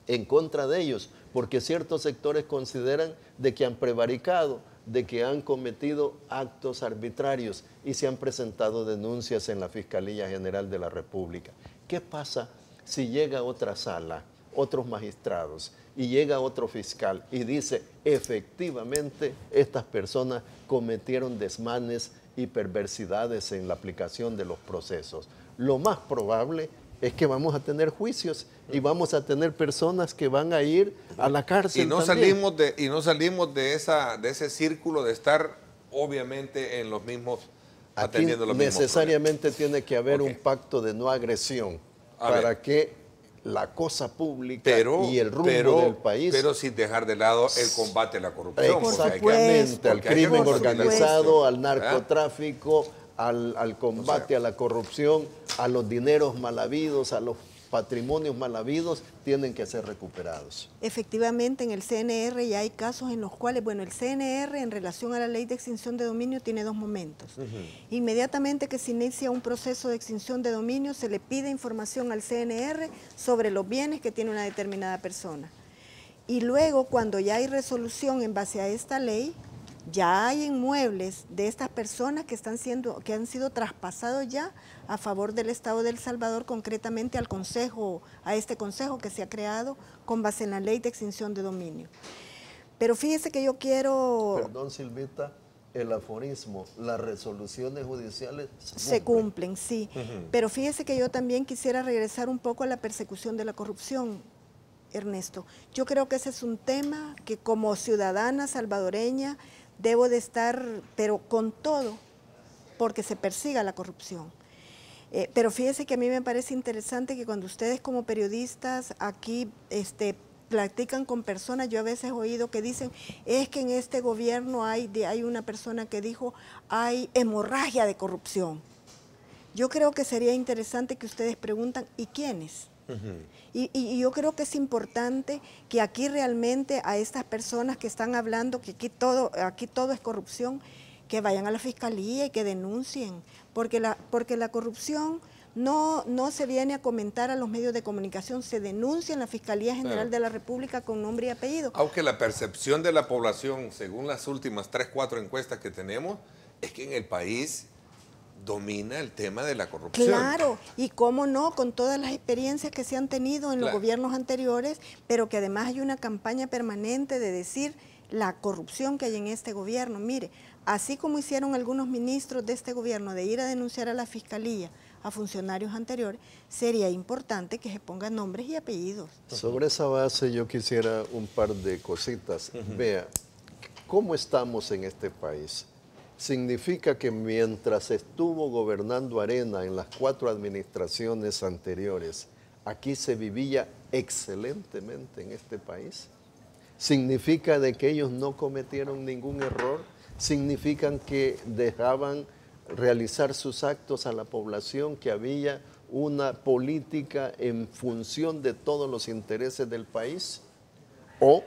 en contra de ellos porque ciertos sectores consideran de que han prevaricado, de que han cometido actos arbitrarios y se han presentado denuncias en la Fiscalía General de la República. ¿Qué pasa si llega otra sala, otros magistrados, y llega otro fiscal y dice, efectivamente, estas personas cometieron desmanes y perversidades en la aplicación de los procesos? Lo más probable es que vamos a tener juicios y vamos a tener personas que van a ir a la cárcel. Y no salimos de ese círculo de estar, obviamente, en los mismos, atendiendo los mismos necesariamente tiene que haber un pacto de no agresión para que la cosa pública y el rumbo del país... Pero sin dejar de lado el combate a la corrupción. Exactamente, al crimen organizado, al narcotráfico, al combate a la corrupción, a los dineros mal habidos, a los patrimonios mal habidos, tienen que ser recuperados. Efectivamente, en el CNR ya hay casos en los cuales, bueno, el CNR en relación a la ley de extinción de dominio tiene dos momentos. Inmediatamente que se inicia un proceso de extinción de dominio, se le pide información al CNR sobre los bienes que tiene una determinada persona. Y luego, cuando ya hay resolución en base a esta ley, ya hay inmuebles de estas personas que han sido traspasados ya a favor del Estado de El Salvador, concretamente al consejo, a este consejo que se ha creado con base en la ley de extinción de dominio. Pero fíjese que yo quiero... Perdón, Silvita, el aforismo, las resoluciones judiciales se cumplen, sí. Pero fíjese que yo también quisiera regresar un poco a la persecución de la corrupción, Ernesto. Yo creo que ese es un tema que como ciudadana salvadoreña debo de estar, pero con todo, porque se persiga la corrupción. Pero fíjese que a mí me parece interesante que cuando ustedes como periodistas aquí platican con personas, yo a veces he oído que dicen, es que en este gobierno hay una persona que dijo, hay hemorragia de corrupción. Yo creo que sería interesante que ustedes preguntan, ¿y quiénes? Y yo creo que es importante que aquí realmente a estas personas que están hablando que aquí todo es corrupción, que vayan a la fiscalía y que denuncien, porque la corrupción no se viene a comentar a los medios de comunicación, se denuncia en la Fiscalía General de la República con nombre y apellido. Aunque la percepción de la población, según las últimas 3, 4 encuestas que tenemos, es que en el país domina el tema de la corrupción. Claro, y cómo no, con todas las experiencias que se han tenido en los gobiernos anteriores, pero que además hay una campaña permanente de decir la corrupción que hay en este gobierno. Mire, así como hicieron algunos ministros de este gobierno de ir a denunciar a la Fiscalía a funcionarios anteriores, sería importante que se pongan nombres y apellidos. Sobre esa base yo quisiera un par de cositas. Vea, ¿cómo estamos en este país? Significa que mientras estuvo gobernando Arena en las 4 administraciones anteriores, aquí se vivía excelentemente en este país. Significa de que ellos no cometieron ningún error, significan que dejaban realizar sus actos a la población, que había una política en función de todos los intereses del país, o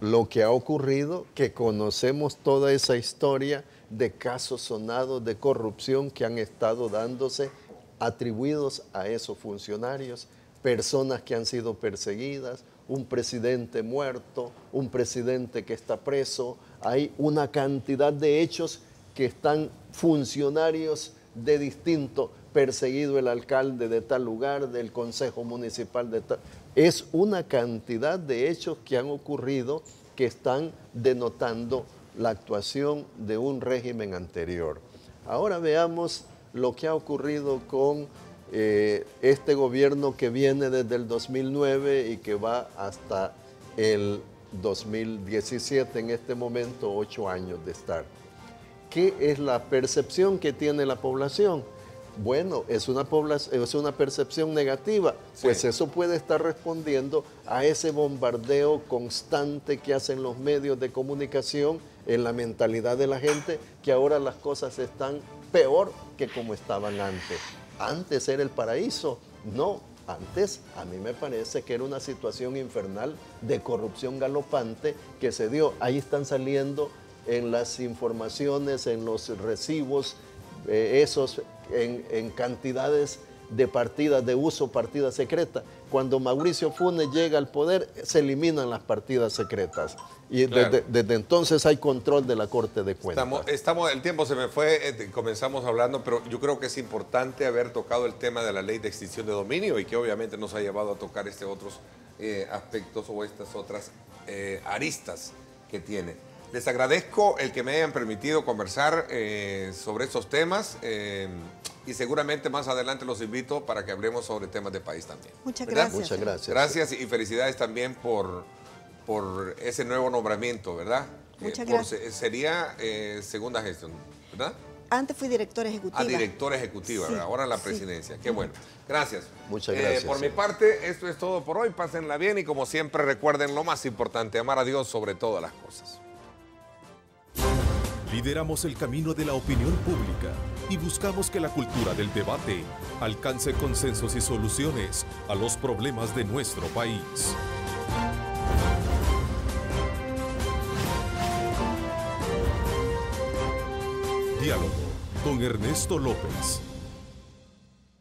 lo que ha ocurrido, que conocemos toda esa historia de casos sonados de corrupción que han estado dándose atribuidos a esos funcionarios, personas que han sido perseguidas, un presidente muerto, un presidente que está preso. Hay una cantidad de hechos que están funcionarios de distinto, perseguido el alcalde de tal lugar, del consejo municipal de tal. Es una cantidad de hechos que han ocurrido que están denotando la actuación de un régimen anterior. Ahora veamos lo que ha ocurrido con este gobierno que viene desde el 2009 y que va hasta el 2017, en este momento 8 años de estar. ¿Qué es la percepción que tiene la población? bueno, es una percepción negativa, pues eso puede estar respondiendo a ese bombardeo constante que hacen los medios de comunicación en la mentalidad de la gente, que ahora las cosas están peor que como estaban antes. Antes era el paraíso, no. Antes, a mí me parece que era una situación infernal de corrupción galopante que se dio. Ahí están saliendo en las informaciones, en los recibos, en cantidades de partidas de uso, partidas secretas. Cuando Mauricio Funes llega al poder, se eliminan las partidas secretas. Y desde entonces hay control de la Corte de Cuentas. El tiempo se me fue, comenzamos hablando, pero yo creo que es importante haber tocado el tema de la ley de extinción de dominio y que obviamente nos ha llevado a tocar otros aspectos o estas otras aristas que tiene. Les agradezco el que me hayan permitido conversar sobre estos temas y seguramente más adelante los invito para que hablemos sobre temas de país también. Muchas gracias. Muchas gracias. Gracias y felicidades también por ese nuevo nombramiento, ¿verdad? Muchas gracias. Sería segunda gestión, ¿verdad? Antes fui directora ejecutiva. Directora ejecutiva, Sí, ahora la presidencia. Qué bueno. Gracias. Muchas gracias. Por mi parte, esto es todo por hoy. Pásenla bien y como siempre recuerden lo más importante, amar a Dios sobre todas las cosas. Lideramos el camino de la opinión pública y buscamos que la cultura del debate alcance consensos y soluciones a los problemas de nuestro país. Diálogo con Ernesto López.